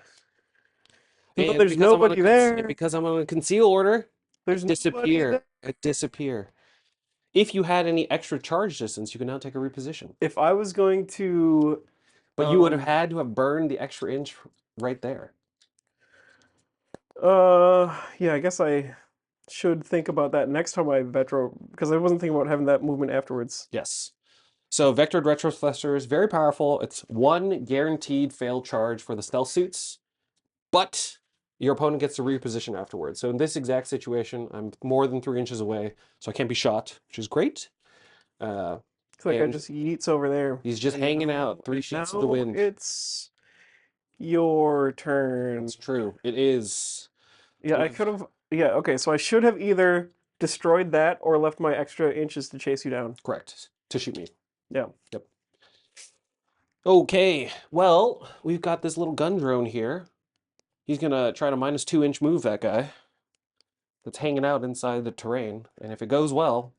No, And there's because I'm on a nobody there. And because I'm on a conceal order, There's disappear. Disappear. If you had any extra charge distance, you can now take a reposition. If I was going to, But you would have had to have burned the extra inch right there. yeah, I guess I should think about that next time I vetro, because I wasn't thinking about having that movement afterwards. Yes. So vectored retro thrusters, very powerful. It's 1 guaranteed failed charge for the stealth suits, but Your opponent gets to reposition afterwards. So in this exact situation, I'm more than 3 inches away, so I can't be shot, which is great. Looks like I And just yeets over there. he's just hanging out, 3 sheets of the Now wind. it's your turn. That's true. It is. Yeah, I could have. Yeah, okay, so I should have either destroyed that or left my extra inches to chase you down. Correct. To shoot me. Yeah. Yep. Okay, well, we've got this little gun drone here. He's gonna try to -2-inch move that guy that's hanging out inside the terrain. And if it goes well,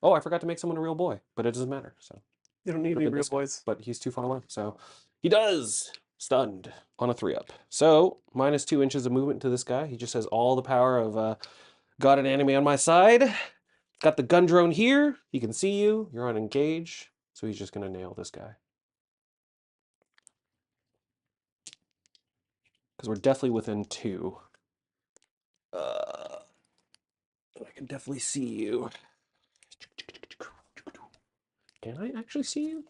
oh, I forgot to make someone a real boy, but it doesn't matter. So You don't need any real boys. but he's too far away. So he does stunned on a 3-up. So -2 inches of movement to this guy. He just has all the power of got an enemy on my side. Got the gun drone here. He can see you. You're on engage. So he's just gonna nail this guy. Because we're definitely within 2. I can definitely see you. Can I actually see you?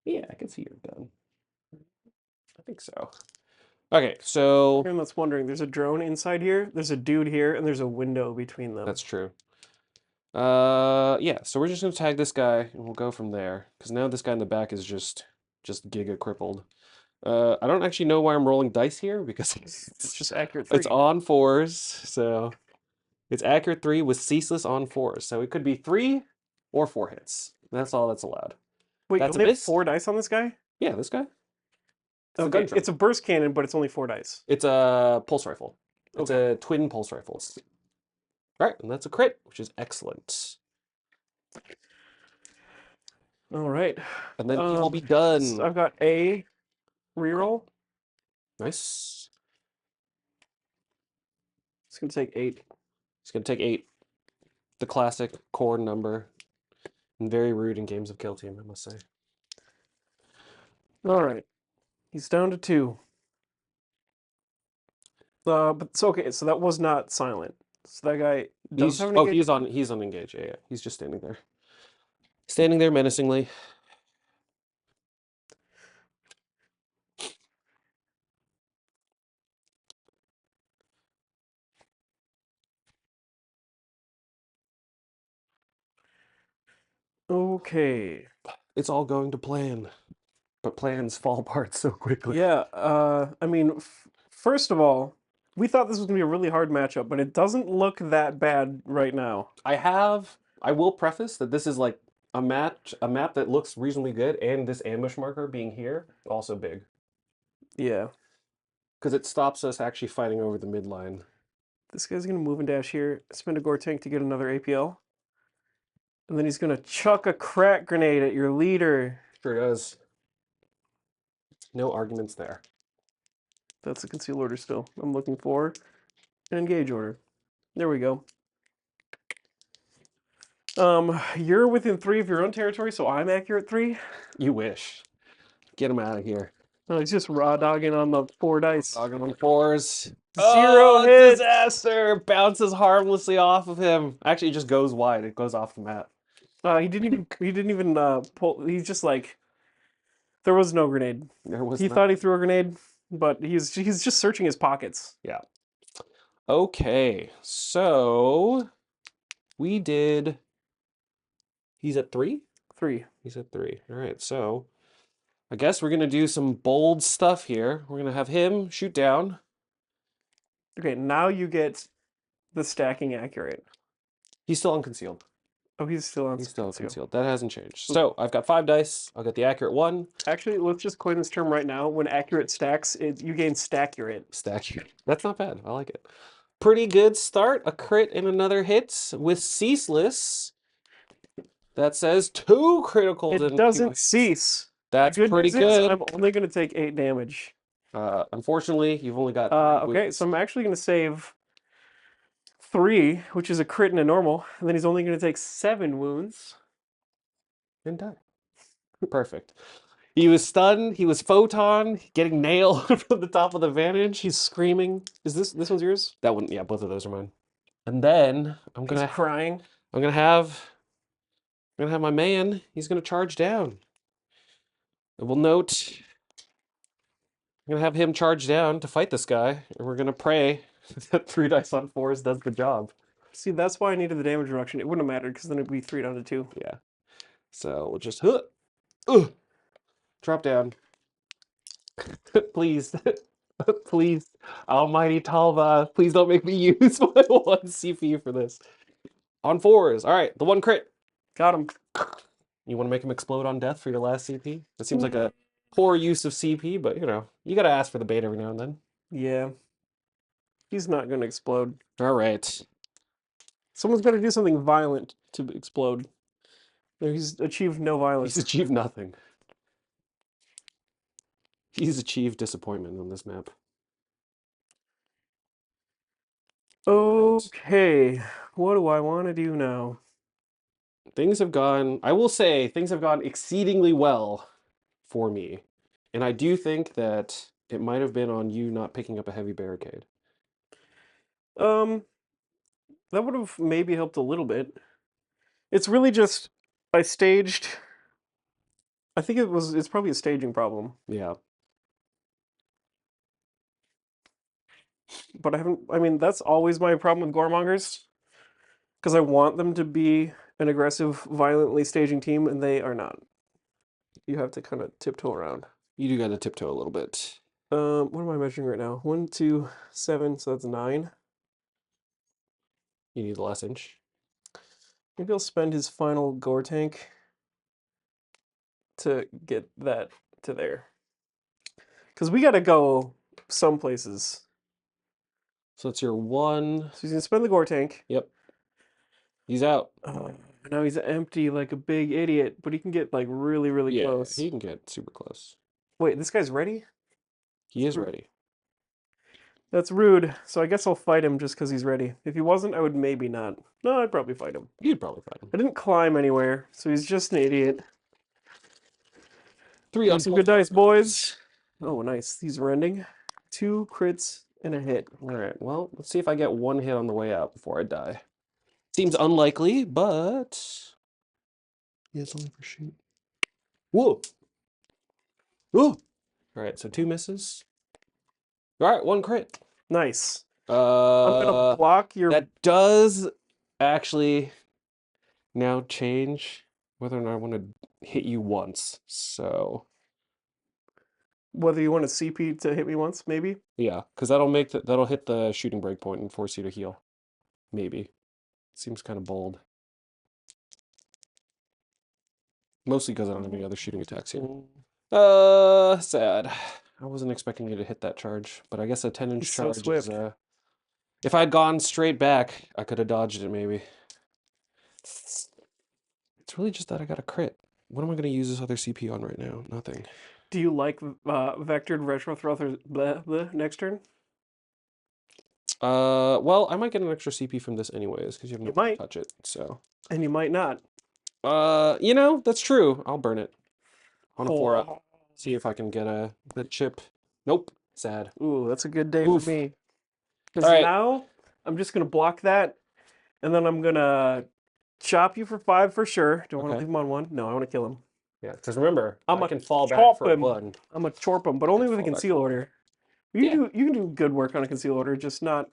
Yeah, I can see your gun. I think so. Okay, so Anyone that's wondering, there's a drone inside here, there's a dude here, and there's a window between them. that's true. Yeah, so we're just gonna tag this guy and we'll go from there. Because now this guy in the back is just giga crippled. I don't actually know why I'm rolling dice here because It's just accurate 3. it's on 4s, so it's accurate 3 with ceaseless on 4s. So it could be 3 or 4 hits. That's all that's allowed. Wait, That's you a only have miss? 4 dice on this guy? Yeah, this guy. It's a Okay, gun drone. it's a burst cannon, but it's only 4 dice. It's a pulse rifle. It's Okay. a twin pulse rifles. All right, and that's a crit, which is excellent. All right. And then he will be done. So I've got a reroll. Nice. It's gonna take 8. It's gonna take 8. The classic khorne number. And very rude in games of Kill Team, I must say. All right. He's down to 2. But so okay, so that was not silent. So that guy does have an engage. He's on engage. Yeah, yeah. He's just standing there. Standing there menacingly. Okay. It's all going to plan. But plans fall apart so quickly. Yeah, I mean, first of all, we thought this was gonna be a really hard matchup, but it doesn't look that bad right now. I will preface that this is like a map that looks reasonably good, and this ambush marker being here, also big. Yeah. Because it stops us actually fighting over the midline. This guy's gonna move and dash here, spend a gore tank to get another APL. And then he's gonna chuck a crack grenade at your leader. Sure does. No arguments there. That's a conceal order still. I'm looking for an engage order. There we go. You're within 3 of your own territory, so I'm accurate 3. You wish. Get him out of here. No, he's just raw dogging on the 4 dice. Dogging on 4s. 0 hits. Disaster! Bounces harmlessly off of him. Actually, it just goes wide. It goes off the map. He didn't even pull. He's just like, there was no grenade. He thought he threw a grenade, but he's just searching his pockets. Yeah. Okay, so we did. He's at 3? 3. He's at 3. All right, so I guess we're gonna do some bold stuff here. We're gonna have him shoot down. Okay, now you get the stacking accurate. He's still unconcealed. Oh, he's still on. He's still concealed. That hasn't changed. So I've got 5 dice. I'll get the accurate 1. Actually, let's just coin this term right now. When accurate stacks, you gain staccurate. Staccurate. That's not bad. I like it. Pretty good start. A crit and another hit with ceaseless. That says 2 criticals. It doesn't cease. That's pretty good. I'm only going to take 8 damage. Unfortunately, you've only got. Okay, so I'm actually going to save 3, which is a crit and a normal, and then he's only going to take 7 wounds. And die. Perfect. He was stunned. He was photon, getting nailed from the top of the vantage. He's screaming. Is this one's yours? That one, yeah, both of those are mine. And then He's crying. I'm gonna have my man. He's gonna charge down. And we'll note I'm gonna have him charge down to fight this guy, and we're gonna pray that 3 dice on 4s does the job. See, that's why I needed the damage reduction. It wouldn't have mattered because then it'd be 3 down to 2. Yeah. So we'll just drop down. Please. Please. Almighty Talva, please don't make me use my 1 CP for this. On 4s. All right, the 1 crit. Got him. You want to make him explode on death for your last CP? That seems like a poor use of CP, but you know, you gotta ask for the bait every now and then. Yeah. He's not going to explode. All right. Someone's got to do something violent to explode. He's achieved no violence. He's achieved nothing. He's achieved disappointment on this map. Okay, what do I want to do now? Things have gone, I will say, things have gone exceedingly well for me. And I do think that it might have been on you not picking up a heavy barricade. That would have maybe helped a little bit. It's really just, I staged, I think it's probably a staging problem. Yeah. But I mean, that's always my problem with Goremongers. Because I want them to be an aggressive, violently staging team, and they are not. You have to kind of tiptoe around. You do gotta tiptoe a little bit. What am I measuring right now? 1, 2, 7, so that's 9. You need the last inch. Maybe I'll spend his final gore tank to get that to there. Because we gotta go some places. So it's your 1. So he's gonna spend the gore tank. Yep. He's out. Now he's empty like a big idiot, but he can get like really, really Yeah, close. he can get super close. Wait, this guy's ready? He is ready. That's rude. So I guess I'll fight him just because he's ready. If he wasn't, I would maybe not. No, I'd probably fight him. You'd probably fight him. I didn't climb anywhere, so he's just an idiot. 3 on Some good dice, boys. Oh, nice. He's rending. 2 crits and a hit. All right. Well, let's see if I get 1 hit on the way out before I die. Seems unlikely, but yeah, it's only for shoot. Whoa. Whoa. All right. So 2 misses. All right. 1 crit. Nice. I'm gonna block your. That does actually now change whether or not I want to hit you once. So Whether you want a CP to hit me once, maybe. yeah, because that'll hit the shooting breakpoint and force you to heal. Maybe. Seems kind of bold. Mostly because I don't have any other shooting attacks here. Sad. I wasn't expecting you to hit that charge, but I guess a 10-inch He's so charge is, swift. if I'd gone straight back, I could have dodged it maybe. It's really just that I got a crit. What am I going to use this other CP on right now? Nothing. Do you like vectored retro throther next turn? Well, I might get an extra CP from this anyways, because you have no way to touch it, so. And you might not. You know, that's true. I'll burn it. On a 4-up. See if I can get the chip. Nope. Sad. Ooh, that's a good day Oof. for me. Because now, I'm just going to block that, and then I'm going to chop you for 5 for sure. Don't want to leave him on 1. No, I want to kill him. Yeah, because remember, I can fall back chop for him. 1. I'm going to chorp him, but only with a fall back conceal for order. You can do good work on a conceal order, just not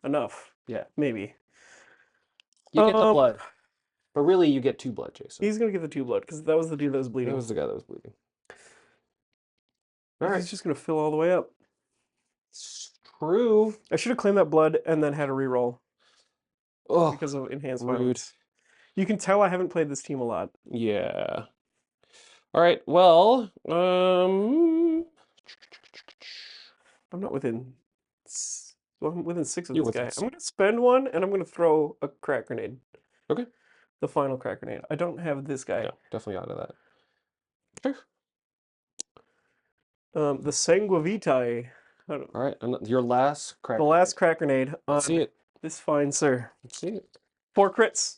enough. Yeah. Maybe. You get the blood. But really, you get 2 blood, Jason. He's going to get the 2 blood, because that was the dude that was bleeding. That was the guy that was bleeding. All right. He's just going to fill all the way up. It's true. I should have claimed that blood and then had a reroll. Oh, because of enhanced rude. violence. You can tell I haven't played this team a lot. Yeah. All right. Well, I'm not within. Well, I'm within 6 of You're this guy. within I'm going to spend 1, and I'm going to throw a crack grenade. Okay. The final crack grenade. I don't have this guy. Yeah, definitely out of that. Sure. The Sanguivitae. All right, your last crack. The last crack grenade on Let's see it. this fine sir. Let's see it. 4 crits.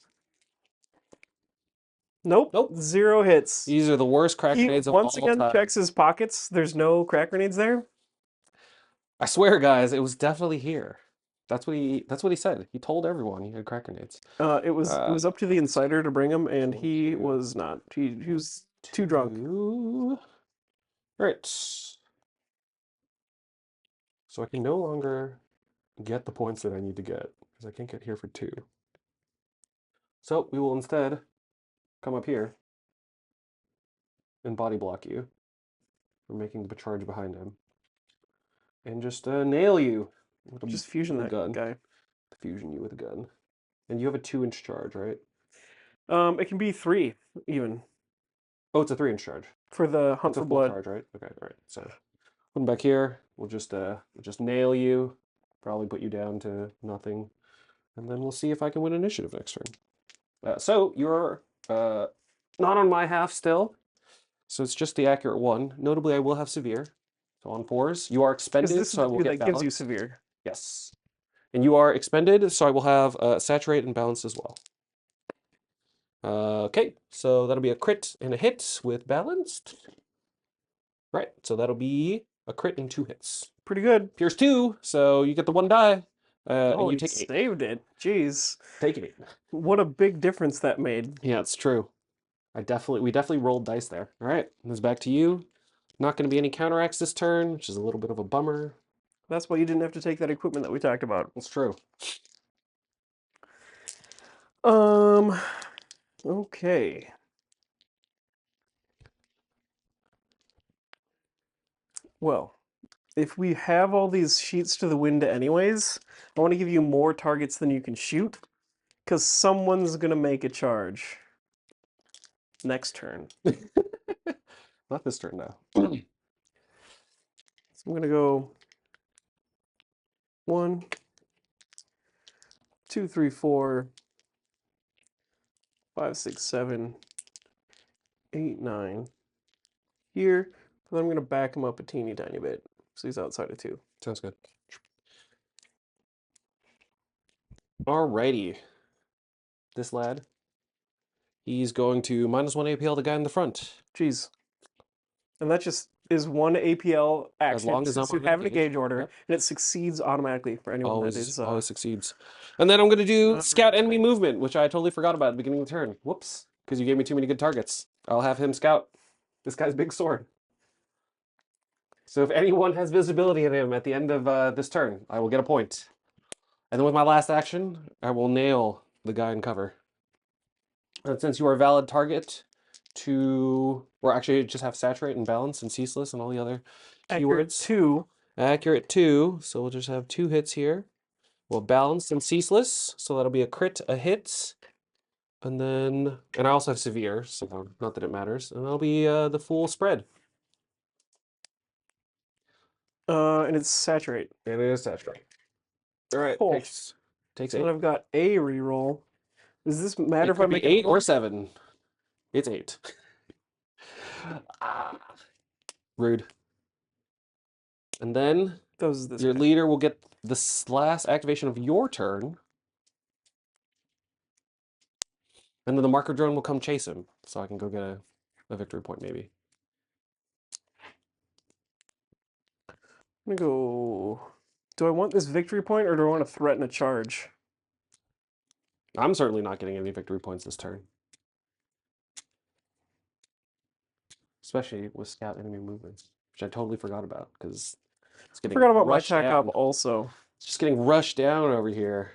Nope. 0 hits. These are the worst crack grenades of all time. Once again checks his pockets. There's no crack grenades there. I swear, guys, it was definitely here. That's what he said. He told everyone he had crack grenades. It was up to the insider to bring him, and he was not. He was too drunk. All right. So I can no longer get the points that I need to get because I can't get here for 2. So we will instead come up here and body block you for making the charge behind him. And just nail you with Just fusion a that gun. guy. Fusion you with a gun. And you have a 2-inch charge, right? It can be 3 even Oh, it's a 3-inch charge. for the hunt It's a for full blood. charge, right? Okay, all right. So come back here. We'll just nail you. Probably put you down to nothing, and then we'll see if I can win initiative next turn. So you're not on my half still. So it's just the accurate one. Notably, I will have severe. So on 4s, you are Is expended, this so I will the get that balance. gives you severe? Yes. And you are expended, so I will have saturate and balance as well. Okay, so that'll be a crit and a hit with balanced. Right, so that'll be a crit and 2 hits. Pretty good. Pierce 2, so you get the 1 die, and Oh, you he take 8. saved it. Jeez. Take 8. What a big difference that made. Yeah, it's true. We definitely rolled dice there. All right, this is back to you. Not going to be any counteracts this turn, which is a little bit of a bummer. That's why you didn't have to take that equipment that we talked about. It's true. Okay. Well, if we have all these sheets to the wind anyways, I want to give you more targets than you can shoot, because someone's going to make a charge next turn. Not this turn, though. So I'm going to go 1, 2, 3, 4, 5, 6, 7, 8, 9 here. And then I'm going to back him up a teeny tiny bit, so he's outside of 2. Sounds good. Alrighty. This lad, he's going to -1 APL the guy in the front. Jeez. And that just is 1 APL action. As long as I'm to on have an engage. engage order, Yep. and it succeeds automatically for anyone that is. Always succeeds. And then I'm going to do scout enemy movement, which I totally forgot about at the beginning of the turn. Whoops, because you gave me too many good targets. I'll have him scout this guy's big sword. So if anyone has visibility of him at the end of this turn, I will get a point. And then with my last action, I will nail the guy in cover. And since you are a valid target to, or actually just have saturate and balance and ceaseless and all the other Accurate keywords. 2. Accurate 2, so we'll just have 2 hits here. We'll balance and ceaseless, so that'll be a crit, a hit. And then, and I also have severe, so not that it matters. And that'll be the full spread. And it's saturate. And it is saturate. All right, Oh. takes So 8. then I've got a reroll. Does this matter It if I could be make 8 or 7. It's 8. Rude. And then your leader will get the last activation of your turn. And then the marker drone will come chase him. So I can go get a victory point, maybe. I'm gonna go. Do I want this victory point, or do I want to threaten a charge? I'm certainly not getting any victory points this turn. Especially with scout enemy movements, which I totally forgot about because it's getting I forgot about my rushed attack down. up also. It's just getting rushed down over here.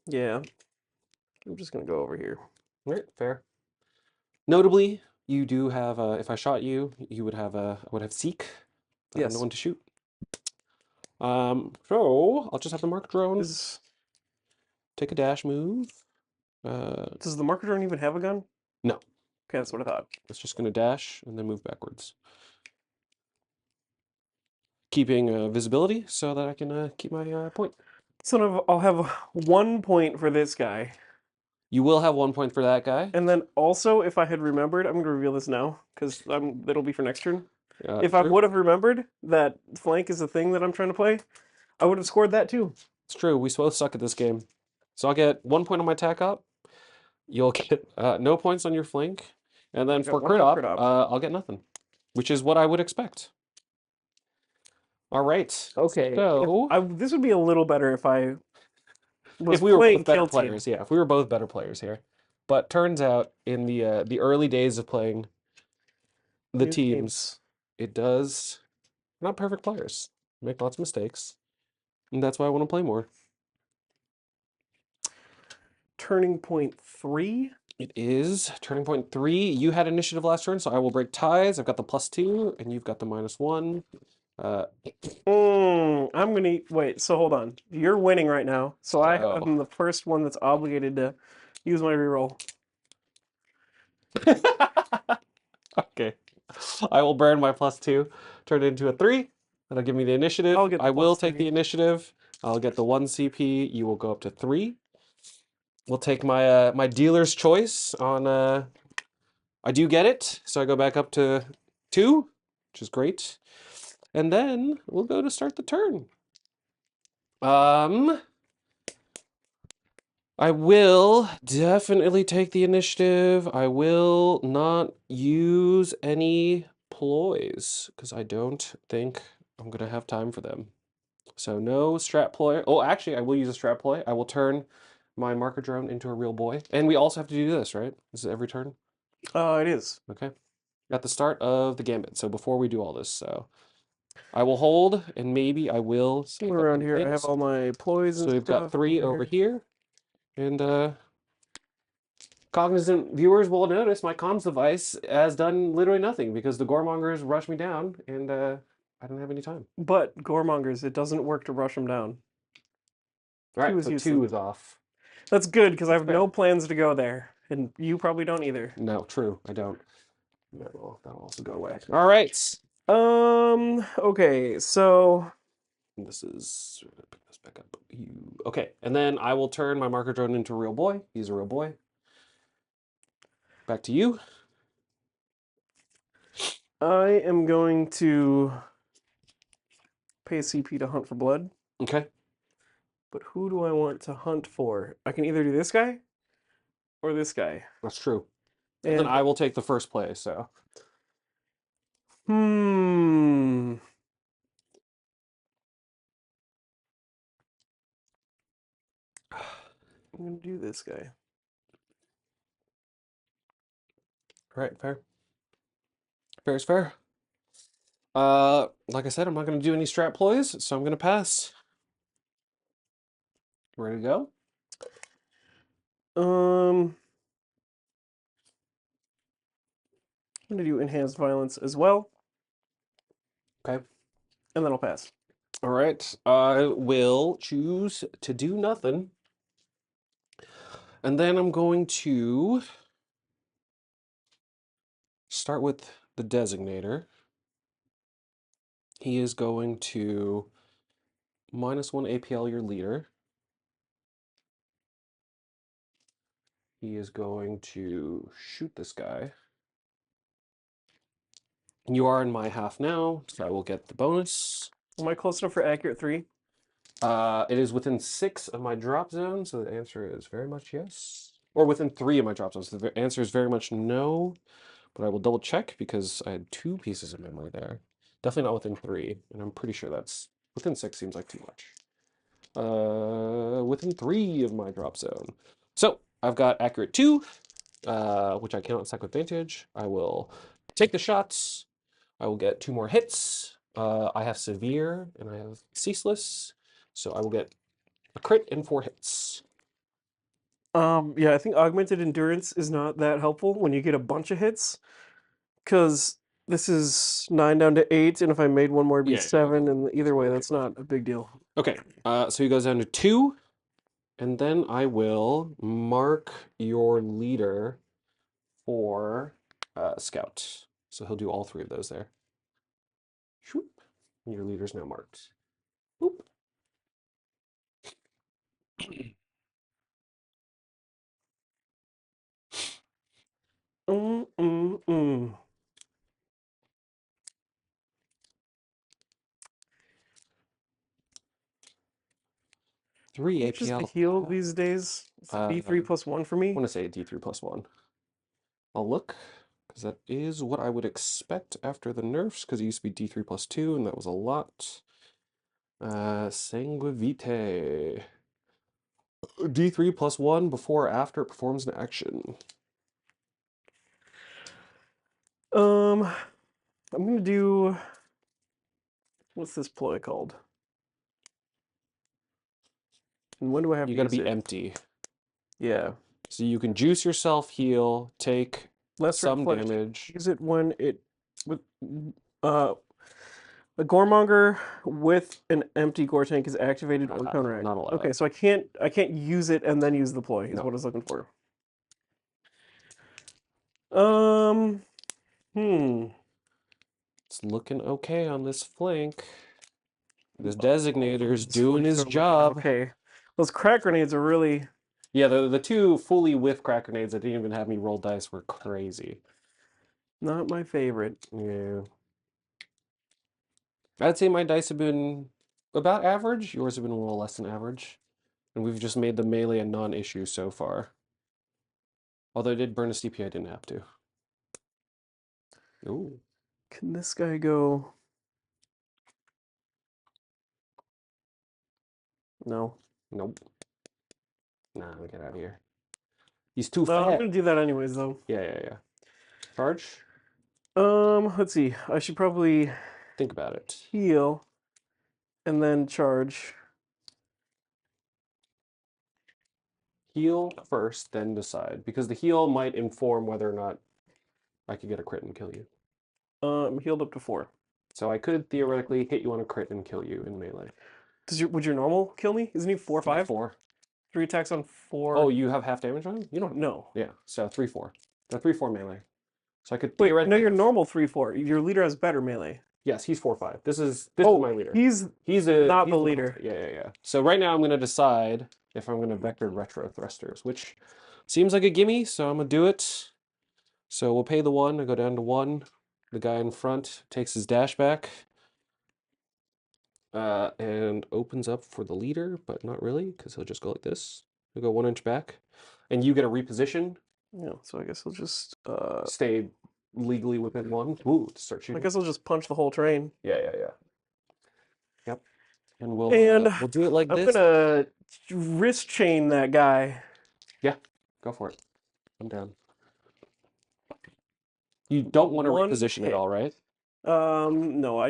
Yeah. I'm just gonna go over here. Right, fair. Notably, you do have if I shot you, you would have I would have seek. I have no one to shoot. So I'll just have the mark drone. Take a dash move. Does the marker drone even have a gun? No. Okay, that's what I thought. It's just gonna dash and then move backwards. Keeping visibility so that I can keep my point. So I'll have 1 point for this guy. You will have 1 point for that guy. And then also, if I had remembered, I'm going to reveal this now, because it'll be for next turn. If I True. would have remembered that flank is a thing that I'm trying to play, I would have scored that too. It's true. We both suck at this game. So I'll get 1 point on my attack up. You'll get no points on your flank. And then for crit up, I'll get nothing, which is what I would expect. All right. Okay. So This would be a little better if I Was If we were playing both better Kill Team. players, yeah, if we were both better players here. But turns out in the early days of playing the New teams, games. it does not perfect players. Make lots of mistakes. And that's why I want to play more. Turning Point 3. It is turning point 3. You had initiative last turn, so I will break ties. I've got the +2, and you've got the -1. I'm gonna wait. So hold on. You're winning right now. So Oh. I'm the first one that's obligated to use my reroll. Okay. I will burn my +2, turn it into a 3. That'll give me the initiative. I'll get the I will take the +3. initiative. I'll get the 1 CP. You will go up to 3. We'll take my my dealer's choice on I do get it, so I go back up to 2, which is great. And then we'll go to start the turn. I will definitely take the initiative. I will not use any ploys because I don't think I'm going to have time for them. So no strat ploy. Oh, actually, I will use a strat ploy. I will turn my marker drone into a real boy. And we also have to do this, right? This is every turn? It is. Okay. At the start of the gambit. So before we do all this, so I will hold and maybe I will Somewhere around here, I have all my ploys and so we've got stuff 3 over here. And cognizant viewers will notice my comms device has done literally nothing because the Goremongers rushed me down and I don't have any time. But Goremongers, it doesn't work to rush them down. All right, Two is so 2 useless. is off. That's good because I have Fair. no plans to go there, and you probably don't either. No, true, I don't. That'll also go away. All right. Okay, so This is pick this back up. Okay, and then I will turn my marker drone into a real boy. He's a real boy. Back to you. I am going to pay a CP to hunt for blood. Okay. But who do I want to hunt for? I can either do this guy or this guy. That's true. And then I will take the first play, so. I'm gonna do this guy. All right, fair. Fair is fair. Like I said, I'm not gonna do any strat ploys, so I'm gonna pass. Ready to go? I'm gonna do enhanced violence as well. Okay. And then I'll pass. All right. I will choose to do nothing. And then I'm going to start with the designator. He is going to -1 APL your leader. He is going to shoot this guy. You are in my half now, so I will get the bonus. Am I close enough for accurate 3? It is within 6 of my drop zone, so the answer is very much yes. Or within 3 of my drop zones, so the answer is very much no. But I will double check because I had 2 pieces of memory there. Definitely not within 3, and I'm pretty sure that's within 6 seems like too much. Within 3 of my drop zone. So I've got accurate 2, which I cannot stack with advantage. I will take the shots. I will get 2 more hits. I have severe and I have ceaseless, so I will get a crit and 4 hits. Yeah, I think augmented endurance is not that helpful when you get a bunch of hits. Because this is 9 down to 8, and if I made one more, it'd be Yeah, 7, and either way, that's not a big deal. Okay, so he goes down to 2, and then I will mark your leader for scout. So he'll do all 3 of those there. Shoop. Your leader's now marked. Boop. Mm, mm, mm. 3 Just the APL. heal these days. It's D3 plus 1 for I me. want to say D3 plus 1. I'll look, because that is what I would expect after the nerfs, because it used to be D3 plus 2, and that was a lot. Sanguivite. D3 +1 before or after it performs an action. I'm gonna do, what's this ploy called? And when do I have You to gotta use be it? empty. Yeah. So you can juice yourself, heal, take Less some reflex. damage. Use it when it with uh a Goremonger with an empty gore tank is activated or counteracted. Not allowed. Okay, so I can't use it and then use the ploy, is No. what I was looking for. Um It's looking okay on this flank. This designator's it's doing his so job. okay. Those crack grenades are really Yeah, the two fully whiff crack grenades that didn't even have me roll dice were crazy. not my favorite. Yeah. I'd say my dice have been about average. Yours have been a little less than average. And we've just made the melee a non-issue so far. Although I did burn a CP, I didn't have to. Ooh. Can this guy go? No. Nope. Nah, get out of here. He's too No, I'm fat. gonna do that anyways though. Yeah. Charge? Let's see. I should probably Think about it. heal and then charge. Heal first, then decide. Because the heal might inform whether or not I could get a crit and kill you. I'm healed up to 4. So I could theoretically hit you on a crit and kill you in melee. Would your normal kill me? Isn't he 4 or 5? 4. 3 attacks on 4. Oh, you have half damage on him? You don't. No. Yeah, so 3/4. The 3/4 melee. So I could Wait, theoretically. no, your normal 3/4. Your leader has better melee. Yes, he's 4/5. This is Oh, my leader. he's He's not the one- leader. Yeah. So right now I'm gonna decide if I'm gonna vector retro thrusters, which seems like a gimme, so I'm gonna do it. So we'll pay the 1, I go down to 1. The guy in front takes his dash back. And opens up for the leader, but not really, because he'll just go like this. He'll go 1 inch back. And you get a reposition. Yeah, so I guess I'll just Stay legally within 1. Ooh, start I shooting. guess I'll just punch the whole train. Yeah. Yep. And we'll do it like I'm this. gonna wrist chain that guy. Yeah, go for it. I'm down. You don't want to reposition at all, right? No,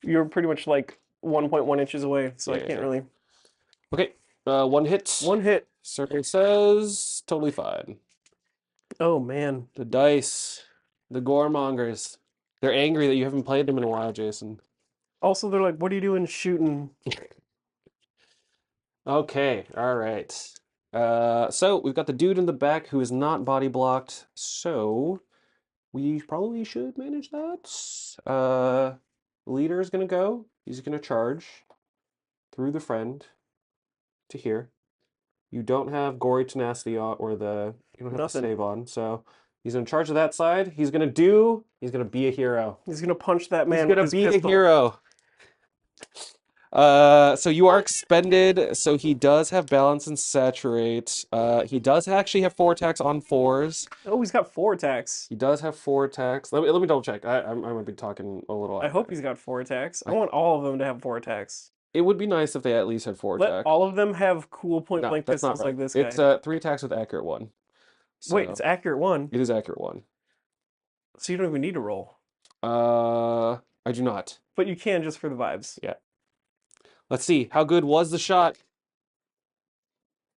you're pretty much like 1.1 inches away, so I can't really. Okay, 1 hit. 1 hit. Survey says totally fine. Oh man. The dice, the Goremongers. They're angry that you haven't played them in a while, Jason. Also, they're like, "What are you doing shooting?" Okay, all right. So we've got the dude in the back who is not body blocked, so we probably should manage that. Leader is gonna go. He's gonna charge through the friend to here. You don't have gory tenacity on, or you don't have Nothing. to save on, so he's in charge of that side. He's gonna be a hero. He's gonna punch that man. He's gonna with his be pistol. a hero. So you are expended, so he does have balance and saturate. He does actually have 4 attacks on 4s. Oh, he's got 4 attacks. He does have 4 attacks. Let me double check. I might be talking a little. I hope he's got 4 attacks. I want all of them to have 4 attacks. It would be nice if they at least had 4 Let attacks. all of them have cool point No, blank that's not pistols right. like this guy. It's 3 attacks with accurate 1. Wait, So it's accurate 1. it is accurate 1. So you don't even need to roll. I do not. But you can just for the vibes. Yeah. Let's see. How good was the shot?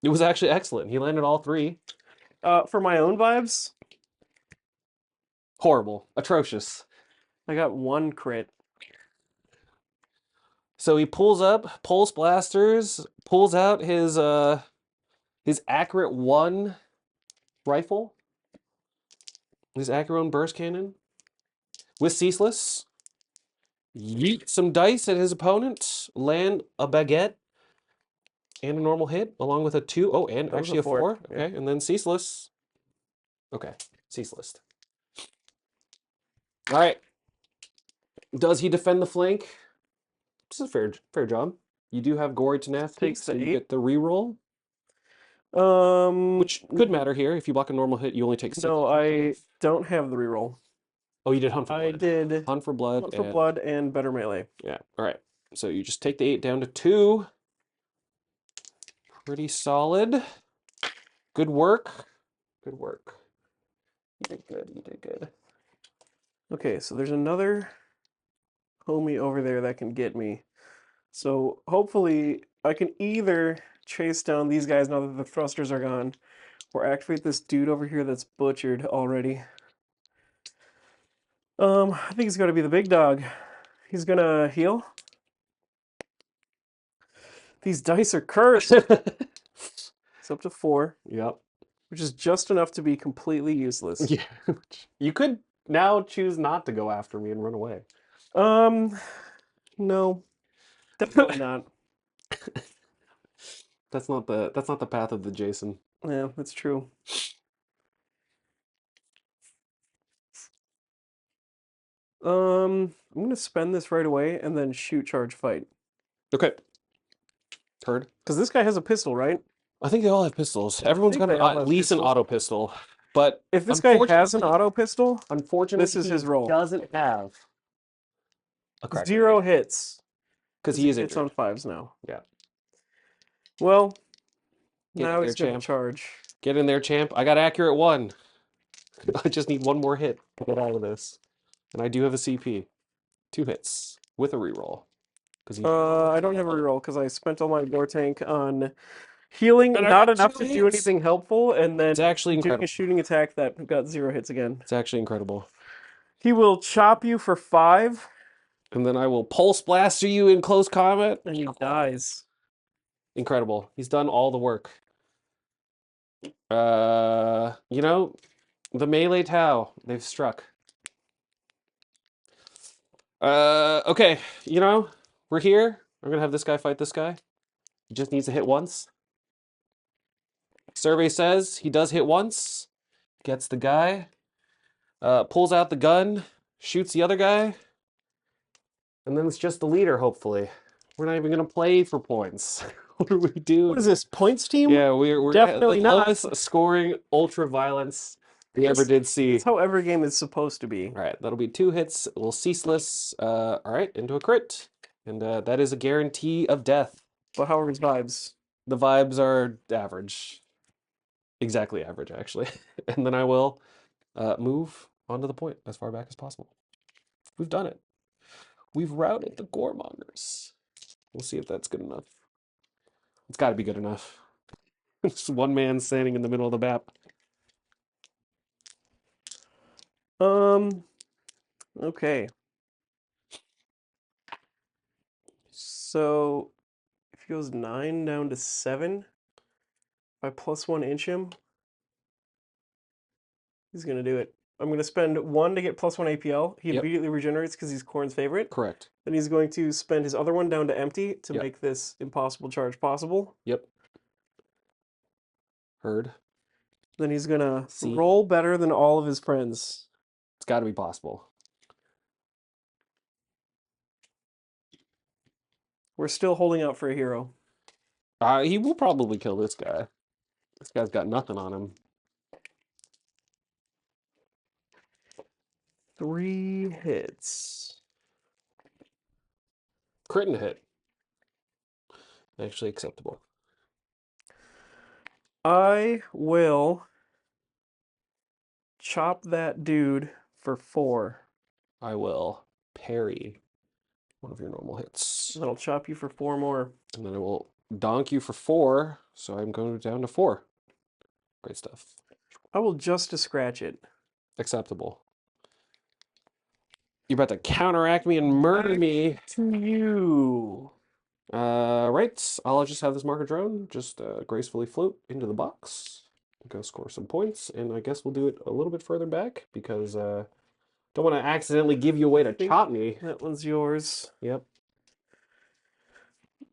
It was actually excellent. He landed all 3. For my own vibes, Horrible. Atrocious. I got 1 crit. So he pulls up, pulse blasters, pulls out his accurate 1 rifle, his accurate 1 burst cannon with ceaseless. Yeet some dice at his opponent, land a baguette and a normal hit, along with a 2. Oh, and That was actually a a 4. 4. Yeah. Okay, and then ceaseless. Okay, ceaseless. All right. Does he defend the flank? This is a fair job. You do have gory tenacity, Takes so the you 8. get the reroll, which could matter here. If you block a normal hit, you only take 6. No, I don't have the reroll. Oh, you did Hunt for Blood. I did Hunt for Blood. Hunt for Blood and better melee. Yeah, all right. So you just take the 8 down to 2. Pretty solid. Good work. Good work. You did good. You did good. Okay, so there's another homie over there that can get me. So hopefully I can either chase down these guys now that the thrusters are gone, or activate this dude over here that's butchered already. I think it's got to be the big dog. He's gonna heal. These dice are cursed. It's up to 4, Yep. which is just enough to be completely useless. Yeah. You could now choose not to go after me and run away. No, definitely not. That's not the path of the Jason. Yeah, that's true. I'm gonna spend this right away and then shoot, charge, fight. Okay. Heard. Because this guy has a pistol, right? I think they all have pistols. Everyone's got they all at have least an pistols. auto pistol. But If this guy has an auto pistol, unfortunately, this is he his role. doesn't have a crack 0 hits. because he is hits injured. on 5s now. Yeah. Well, Get now in there, he's gonna champ. charge. Get in there, champ. I got accurate 1. I just need 1 more hit to get out of this. And I do have a CP. 2 hits with a reroll. I don't have a reroll because I spent all my gore tank on healing, And I not got enough 2 to do hits. anything helpful, and then It's actually doing incredible. a shooting attack that got 0 hits again. It's actually incredible. He will chop you for 5, And then I will pulse blaster you in close combat. and he dies. Incredible. He's done all the work. You know, the melee Tau, they've struck. Okay, you know, we're here. I'm gonna have this guy fight this guy. He just needs to hit once. Survey says he does hit once. Gets the guy. Pulls out the gun. Shoots the other guy. And then it's just the leader, hopefully. We're not even gonna play for points. What are we doing? What is this, points team? Yeah, we're Definitely the not. lowest scoring ultra violence we ever did see. That's how every game is supposed to be. All right, that'll be 2 hits. A little ceaseless. All right, into a crit, and that is a guarantee of death. But how are his vibes? The vibes are average, exactly average actually. And then I will move onto the point as far back as possible. We've done it. We've routed the Goremongers. We'll see if that's good enough. It's got to be good enough. Just one man standing in the middle of the map. Okay. So if he goes 9 down to 7, if I +1 inch him, he's gonna do it. I'm gonna spend 1 to get +1 APL. He Yep. immediately regenerates because he's Khorne's favorite. Correct. Then he's going to spend his other 1 down to empty to Yep. make this impossible charge possible. Yep. Heard. Then he's gonna roll better than all of his friends. It's got to be possible. We're still holding out for a hero. He will probably kill this guy. This guy's got nothing on him. 3 hits. Crit and a hit. Actually acceptable. I will chop that dude for 4. I will parry one of your normal hits. Then I'll chop you for 4 more. And then I will donk you for 4. So I'm going down to 4. Great stuff. I will just scratch it. Acceptable. You're about to counteract me and murder me. To you. Right. I'll just have this marker drone just gracefully float into the box. Go score some points. And I guess we'll do it a little bit further back because don't want to accidentally give you away to chop me. That one's yours. Yep.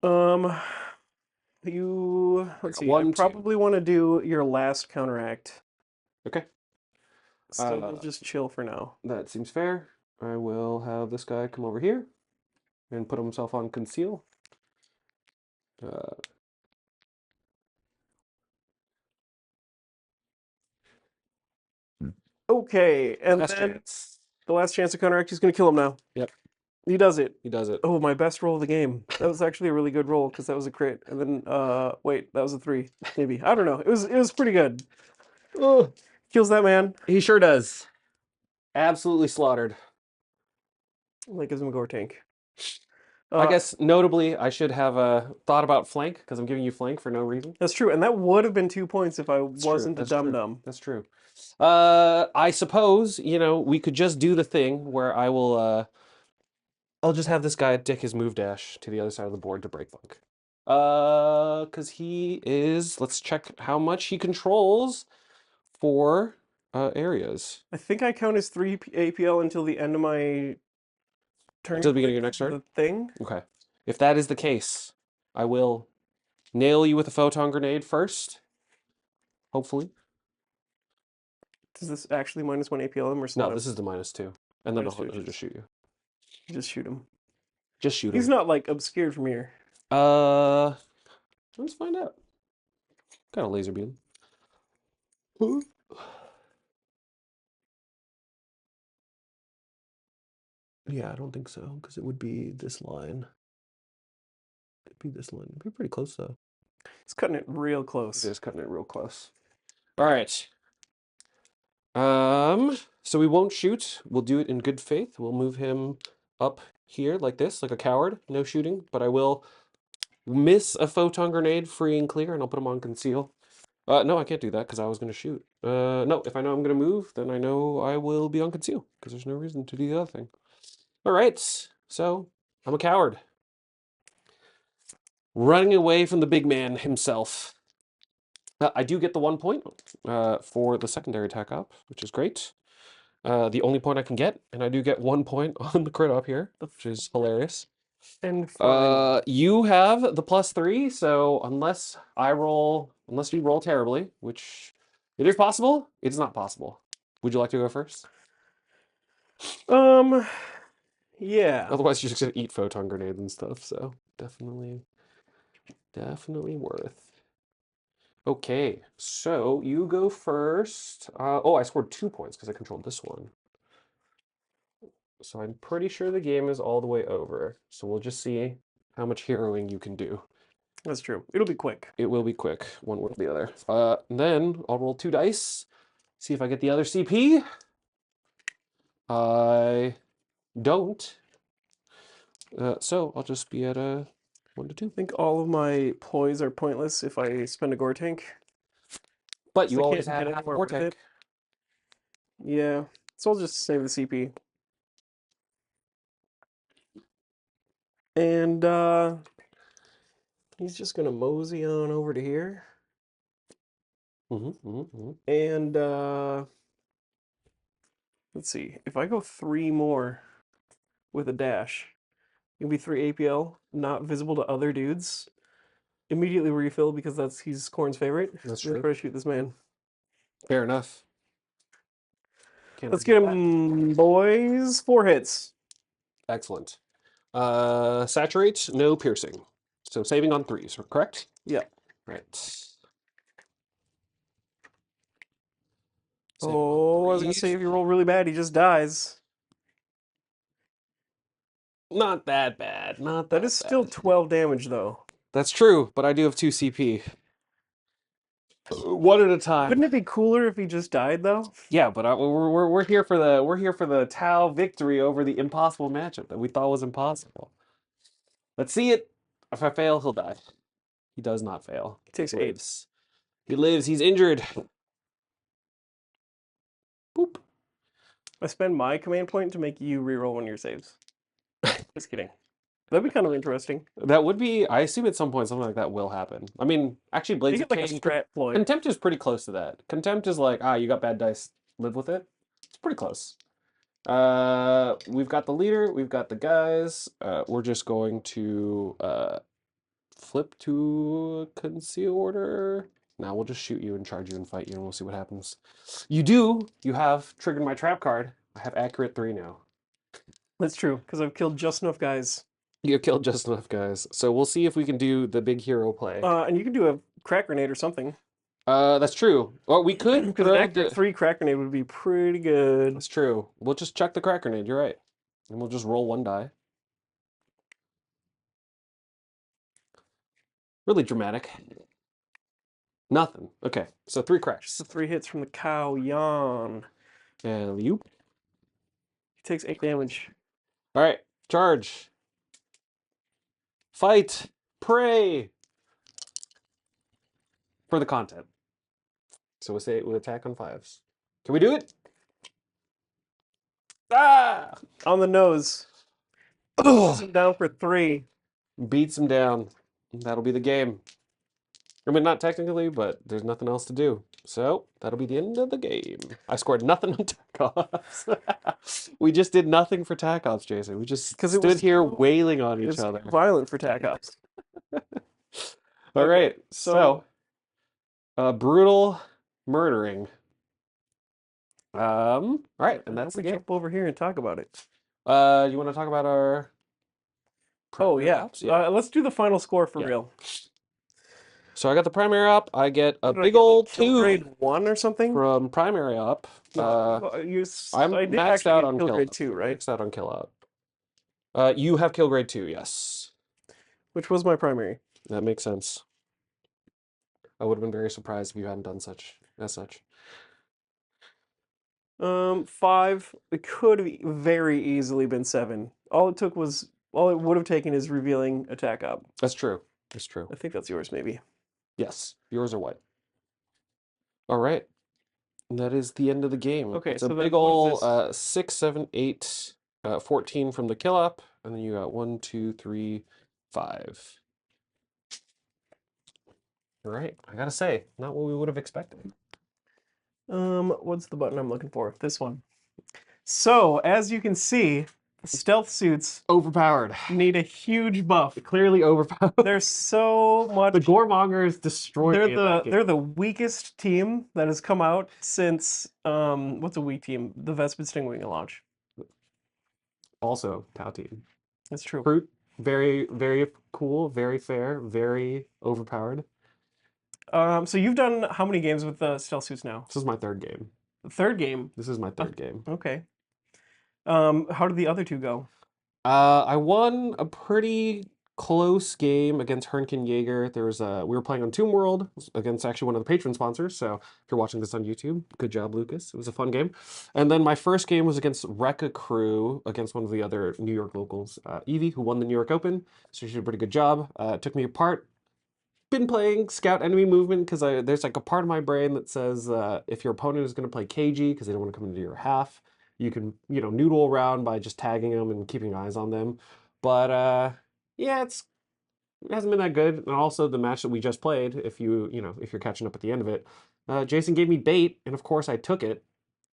Let's see. One, I probably want to do your last counteract. Okay. So we'll just chill for now. That seems fair. I will have this guy come over here and put himself on conceal. Okay, and Last then chance. the last chance to counteract, he's going to kill him now. Yep. He does it. He does it. Oh, my best roll of the game. That was actually a really good roll because that was a crit. And then wait, that was a 3. Maybe. I don't know. It was pretty good. Oh, Kills that man. he sure does. Absolutely slaughtered. That gives him a gore tank. I guess notably, I should have thought about flank because I'm giving you flank for no reason. That's true, and that would have been 2 points if I That's true. wasn't a That's true. dum-dum. That's true. I suppose, you know, we could just do the thing where I'll just have this guy dick his move dash to the other side of the board to break flank. Because he is, let's check how much he controls for areas. I think I count as 3 APL until the end of my turn. Until the beginning of your next turn? The thing? Okay. If that is the case, I will nail you with a photon grenade first. Hopefully. Does this actually -1 APL him or No, this is the -2. And then -2, he'll just shoot you. Just shoot him. Just shoot him. He's not like obscured from here. Let's find out. Got a laser beam. Yeah, I don't think so, because it would be this line. It'd be this line. It'd be pretty close though. He's cutting it real close. It is cutting it real close. All right. So we won't shoot. We'll do it in good faith. We'll move him up here like this, like a coward. No shooting, but I will miss a photon grenade free and clear, and I'll put him on conceal. No, I can't do that because I was going to shoot. No, if I know I'm going to move, then I know I will be on conceal because there's no reason to do the other thing. All right, so I'm a coward. Running away from the big man himself. I do get the 1 point for the secondary attack up, which is great. The only point I can get, and I do get 1 point on the crit up here, which is hilarious. And you have the +3, so unless you roll terribly, which it is possible, it's not possible. Would you like to go first? Yeah. Otherwise, you're just gonna eat photon grenades and stuff. So definitely worth. Okay, so you go first. Oh, I scored 2 points because I controlled this one. So I'm pretty sure the game is all the way over. So we'll just see how much heroing you can do. That's true. It'll be quick. It will be quick, one way or the other. Then I'll roll 2 dice, see if I get the other CP. I don't. So I'll just be at a 1 to 2. I think all of my ploys are pointless if I spend a gore tank. But you I always can't have get half a anywhere gore with tank. it. Yeah, so I'll just save the CP. And he's just gonna mosey on over to here. And let's see, if I go 3 more with a dash, it'll be 3 APL, not visible to other dudes. Immediately refill because he's Khorne's favorite. That's true. true. Try to shoot this man. Fair enough. Let's get him, boys. 4 hits. Excellent. Saturate, no piercing. So saving on 3s, correct? Yeah. Right. Oh, I was gonna say if you roll really bad, he just dies. Not that bad. Not that That is still 12 damage though. That's true, but I do have 2 CP. One at a time. Wouldn't it be cooler if he just died though? Yeah, but we're here for the Tau victory over the impossible matchup that we thought was impossible. Let's see it. If I fail, he'll die. He does not fail. He takes 8. Lives. He lives. He's injured. Boop. I spend my command point to make you reroll one of your saves. Just kidding. That'd be kind of interesting. That would be. I assume at some point something like that will happen. I mean, actually, Blades You of get like a Cain. strat ploy. Contempt is pretty close to that. Contempt is like, you got bad dice. Live with it. It's pretty close. We've got the leader. We've got the guys. We're just going to flip to conceal order. Now we'll just shoot you and charge you and fight you, and we'll see what happens. You have triggered my trap card. I have accurate 3 now. That's true, because I've killed just enough guys. You killed just enough guys. So we'll see if we can do the big hero play. And you can do a crack grenade or something. That's true. Well, we could. Because an accurate 3 crack grenade would be pretty good. That's true. We'll just chuck the crack grenade. You're right. And we'll just roll 1 die. Really dramatic. Nothing. Okay, so 3 cracks. Just the 3 hits from the cow. Yawn. And you. He takes 8 damage. All right, charge. Fight. Pray. For the content. So we'll attack on 5s. Can we do it? Ah! On the nose. Puts him down for 3. Beats him down. That'll be the game. I mean, not technically, but there's nothing else to do. So that'll be the end of the game. I scored nothing on tack-offs. We just did nothing for tack-offs, Jason. We just stood here wailing on each other. Violent for tack-offs. All right, so brutal murdering. All right, and that's the game. Jump over here and talk about it. You want to talk about our? Oh yeah. Let's do the final score for real. So I got the primary up. I get a big old 2 grade 1 or something from primary up. I'm maxed out on kill grade 2, right? Maxed out on kill up. You have kill grade 2, yes. Which was my primary. That makes sense. I would have been very surprised if you hadn't done such. 5. It could have very easily been 7. All it would have taken is revealing attack up. That's true. That's true. I think that's yours, maybe. Yes, yours are white. All right. And that is the end of the game. Okay, it's a big ol' 6, 7, 8, 14 from the kill up, and then you got 1, 2, 3, 5. All right. I gotta say, not what we would have expected. What's the button I'm looking for? This one. So, as you can see, stealth suits overpowered. Need a huge buff. Clearly overpowered. They're so much. The Goremongers destroyed. They're the weakest team that has come out since what's a weak team? The Vespid Stingwing launch. Also, Tau team. That's true. Fruit, very, very cool, very fair, very overpowered. So you've done how many games with the stealth suits now? This is my 3rd game. The 3rd game? This is my 3rd game. Okay. How did the other 2 go? I won a pretty close game against Hernken Jaeger. There was we were playing on Tomb World against actually one of the patron sponsors. So if you're watching this on YouTube, good job, Lucas. It was a fun game. And then my first game was against Rekka Crew against one of the other New York locals, Evie, who won the New York Open. So she did a pretty good job. Took me apart. Been playing scout enemy movement because there's like a part of my brain that says if your opponent is going to play cagey because they don't want to come into your half, you can noodle around by just tagging them and keeping eyes on them. But yeah, it hasn't been that good. And also the match that we just played, if you're catching up at the end of it, Jason gave me bait, and of course I took it,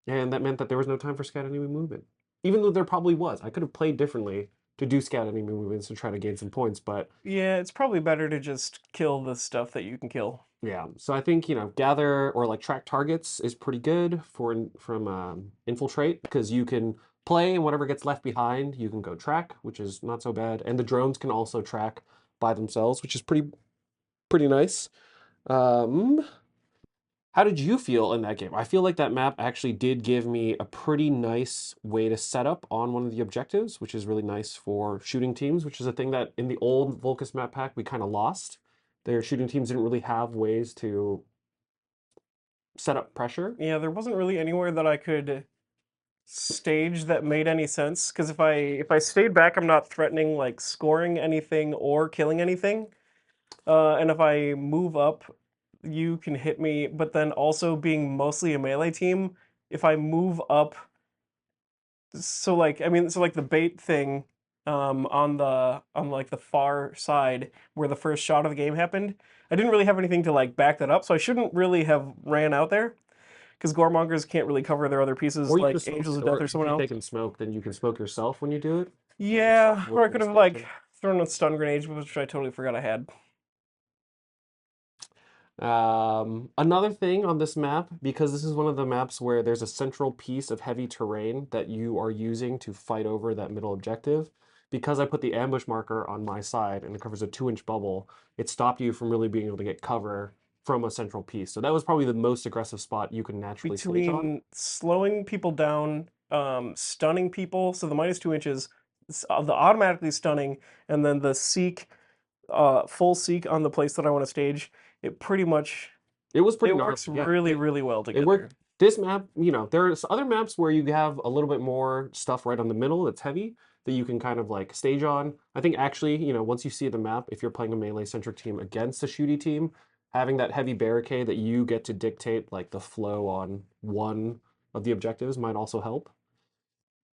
and that meant that there was no time for scout enemy movement, even though there probably was. I could have played differently to do scout enemy movements to try to gain some points, but yeah, it's probably better to just kill the stuff that you can kill. Yeah, so I think gather or like track targets is pretty good from infiltrate, because you can play and whatever gets left behind you can go track, which is not so bad, and the drones can also track by themselves, which is pretty nice. How did you feel in that game? I feel like that map actually did give me a pretty nice way to set up on one of the objectives, which is really nice for shooting teams, which is a thing that in the old Volcus map pack we kind of lost. Their shooting teams didn't really have ways to set up pressure. Yeah, there wasn't really anywhere that I could stage that made any sense, because if I stayed back, I'm not threatening like scoring anything or killing anything. And if I move up, you can hit me, but then also being mostly a melee team, if I move up, so like the bait thing on like the far side where the first shot of the game happened, I didn't really have anything to like back that up, so I shouldn't really have ran out there, because Goremongers can't really cover their other pieces, or like Angels of Death or someone else. If you take smoke, then you can smoke yourself when you do it. Yeah, or I could have like thrown a stun grenade, which I totally forgot I had. Another thing on this map, because this is one of the maps where there's a central piece of heavy terrain that you are using to fight over that middle objective, because I put the ambush marker on my side and it covers a 2-inch bubble, it stopped you from really being able to get cover from a central piece. So that was probably the most aggressive spot you can naturally stage on. Between slowing people down, stunning people, so the -2 inches, the automatically stunning, and then the seek full seek on the place that I want to stage, it pretty much It was pretty it gnarly. works Yeah, really, really well it together. worked. This map, there's other maps where you have a little bit more stuff right on the middle that's heavy that you can kind of like stage on. I think actually, once you see the map, if you're playing a melee centric team against a shooty team, having that heavy barricade that you get to dictate like the flow on one of the objectives might also help.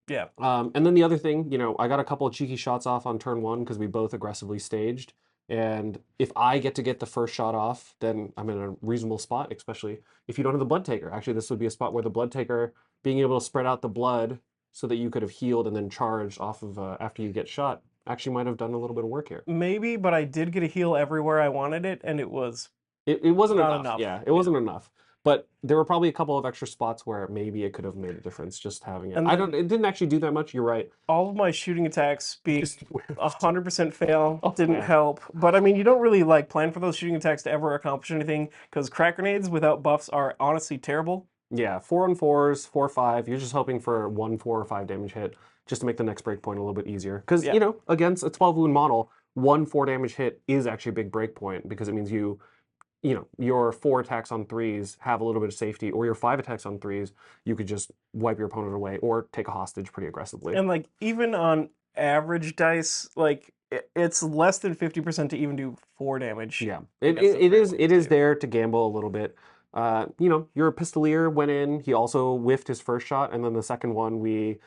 Yeah. And then the other thing, I got a couple of cheeky shots off on turn one because we both aggressively staged. And if I get to get the first shot off, then I'm in a reasonable spot, especially if you don't have the blood taker. Actually, this would be a spot where the blood taker, being able to spread out the blood so that you could have healed and then charged off of after you get shot, actually might have done a little bit of work here. Maybe, but I did get a heal everywhere I wanted it, and it was It wasn't not enough. enough. Yeah, it wasn't enough. But there were probably a couple of extra spots where maybe it could have made a difference just having it. And I then don't. It didn't actually do that much. You're right. all of my shooting attacks being Just whiffed. 100% fail Oh, didn't man. help. But I mean, you don't really like plan for those shooting attacks to ever accomplish anything because crack grenades without buffs are honestly terrible. Yeah, 4-on-4s, 4-5. You're just hoping for 1, 4, or 5 damage hit just to make the next breakpoint a little bit easier. Because, Yeah. against a 12 wound model, 1 4 damage hit is actually a big breakpoint because it means your 4 attacks on 3s have a little bit of safety, or your 5 attacks on 3s, you could just wipe your opponent away or take a hostage pretty aggressively. And like even on average dice, like it's less than 50% to even do 4 damage. Yeah, against the it is crack ones, too. there to gamble a little bit. Your pistolier went in. He also whiffed his first shot, and then the second one we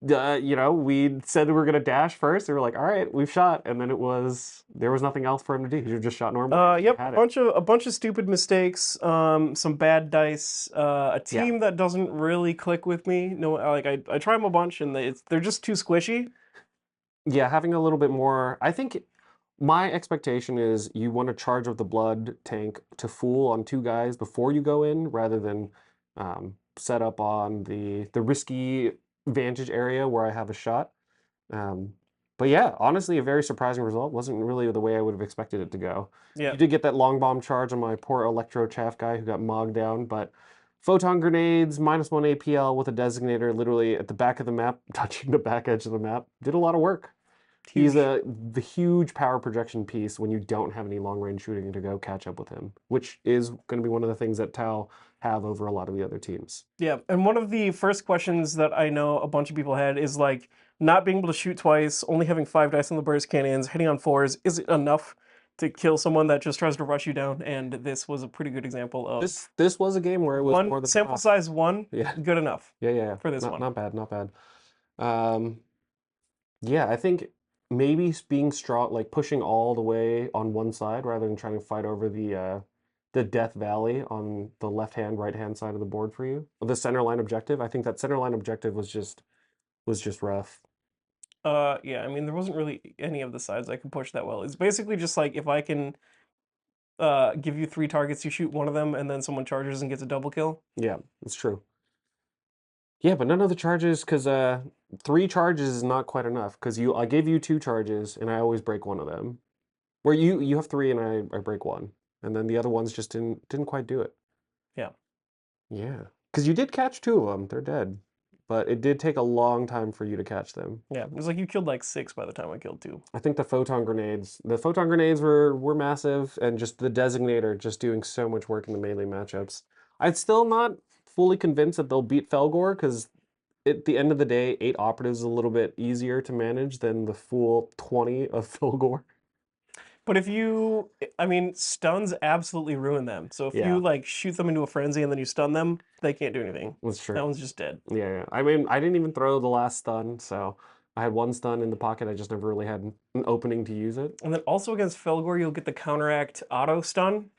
said we were gonna dash first. They were like, "All right, we've shot," and then there was nothing else for him to do. He just shot normally. He Yep, had it. a bunch of stupid mistakes, some bad dice, a Yeah. team that doesn't really click with me. No, like I try them a bunch and they're just too squishy. Yeah, having a little bit more. I think my expectation is you want to charge of the blood tank to fool on 2 guys before you go in, rather than set up on the risky vantage area where I have a shot. But yeah, honestly, a very surprising result. Wasn't really the way I would have expected it to go. Yeah. You did get that long bomb charge on my poor Electro Chaff guy who got mogged down, but photon grenades, -1 APL with a designator literally at the back of the map, touching the back edge of the map, did a lot of work. He's Huge. the huge power projection piece when you don't have any long range shooting to go catch up with him, which is going to be one of the things that Tau have over a lot of the other teams. Yeah, and one of the first questions that I know a bunch of people had is like not being able to shoot twice, only having 5 dice on the burst cannons, hitting on 4s. Is it enough to kill someone that just tries to rush you down? And this was a pretty good example of This was a game where it was more one than sample enough. size 1, Yeah. good enough Yeah. for this Not one. not bad, not bad. Yeah, I think maybe being strong, like pushing all the way on one side rather than trying to fight over the Death Valley on the left-hand, right-hand side of the board for you. The center line objective. I think that center line objective was just rough. Yeah, I mean there wasn't really any of the sides I could push that well. It's basically just like if I can give you 3 targets, you shoot one of them, and then someone charges and gets a double kill. Yeah, it's true. Yeah, but none of the charges, because 3 charges is not quite enough. Because I gave you 2 charges, and I always break one of them. Where you have 3, and I break 1, and then the other ones just didn't quite do it. Yeah. Yeah, because you did catch 2 of them. They're dead, but it did take a long time for you to catch them. Yeah, it was like you killed like 6 by the time I killed 2. I think the photon grenades were massive, and just the designator just doing so much work in the melee matchups. I'm still not fully convinced that they'll beat Felgor, because at the end of the day, 8 operatives is a little bit easier to manage than the full 20 of Felgor. But if you, I mean, stuns absolutely ruin them. So if Yeah. you like shoot them into a frenzy and then you stun them, they can't do anything. That's true. That one's just dead. Yeah. I mean, I didn't even throw the last stun, so I had 1 stun in the pocket. I just never really had an opening to use it. And then also against Felgor, you'll get the counteract auto stun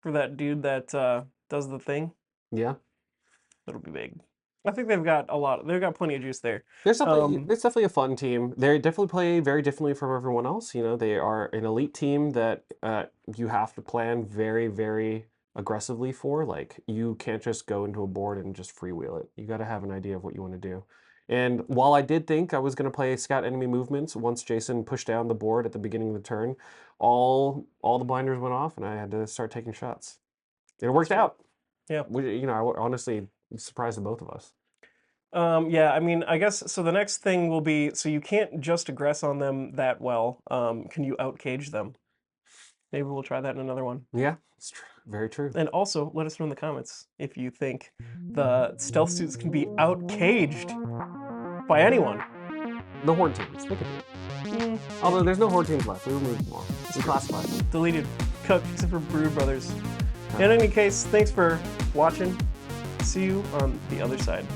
for that dude that does the thing. Yeah. That'll be big. I think they've got plenty of juice there. There's definitely a fun team. They definitely play very differently from everyone else. They are an elite team that you have to plan very, very aggressively for. Like, you can't just go into a board and just freewheel it. You got to have an idea of what you want to do. And while I did think I was going to play scout enemy movements, once Jason pushed down the board at the beginning of the turn, all the blinders went off, and I had to start taking shots. And it worked out. Yeah. I honestly surprised the both of us. Yeah, I mean, I guess so. The next thing will be so you can't just aggress on them that well. Can you out cage them? Maybe we'll try that in another one. Yeah, it's very true. And also, let us know in the comments if you think the stealth suits can be out-caged by anyone. The Horde teams, they could do it. Although there's no Horde teams left, we removed them all. We classified them. Deleted, cut, except for Brood Brothers. In any case, thanks for watching. See you on the other side.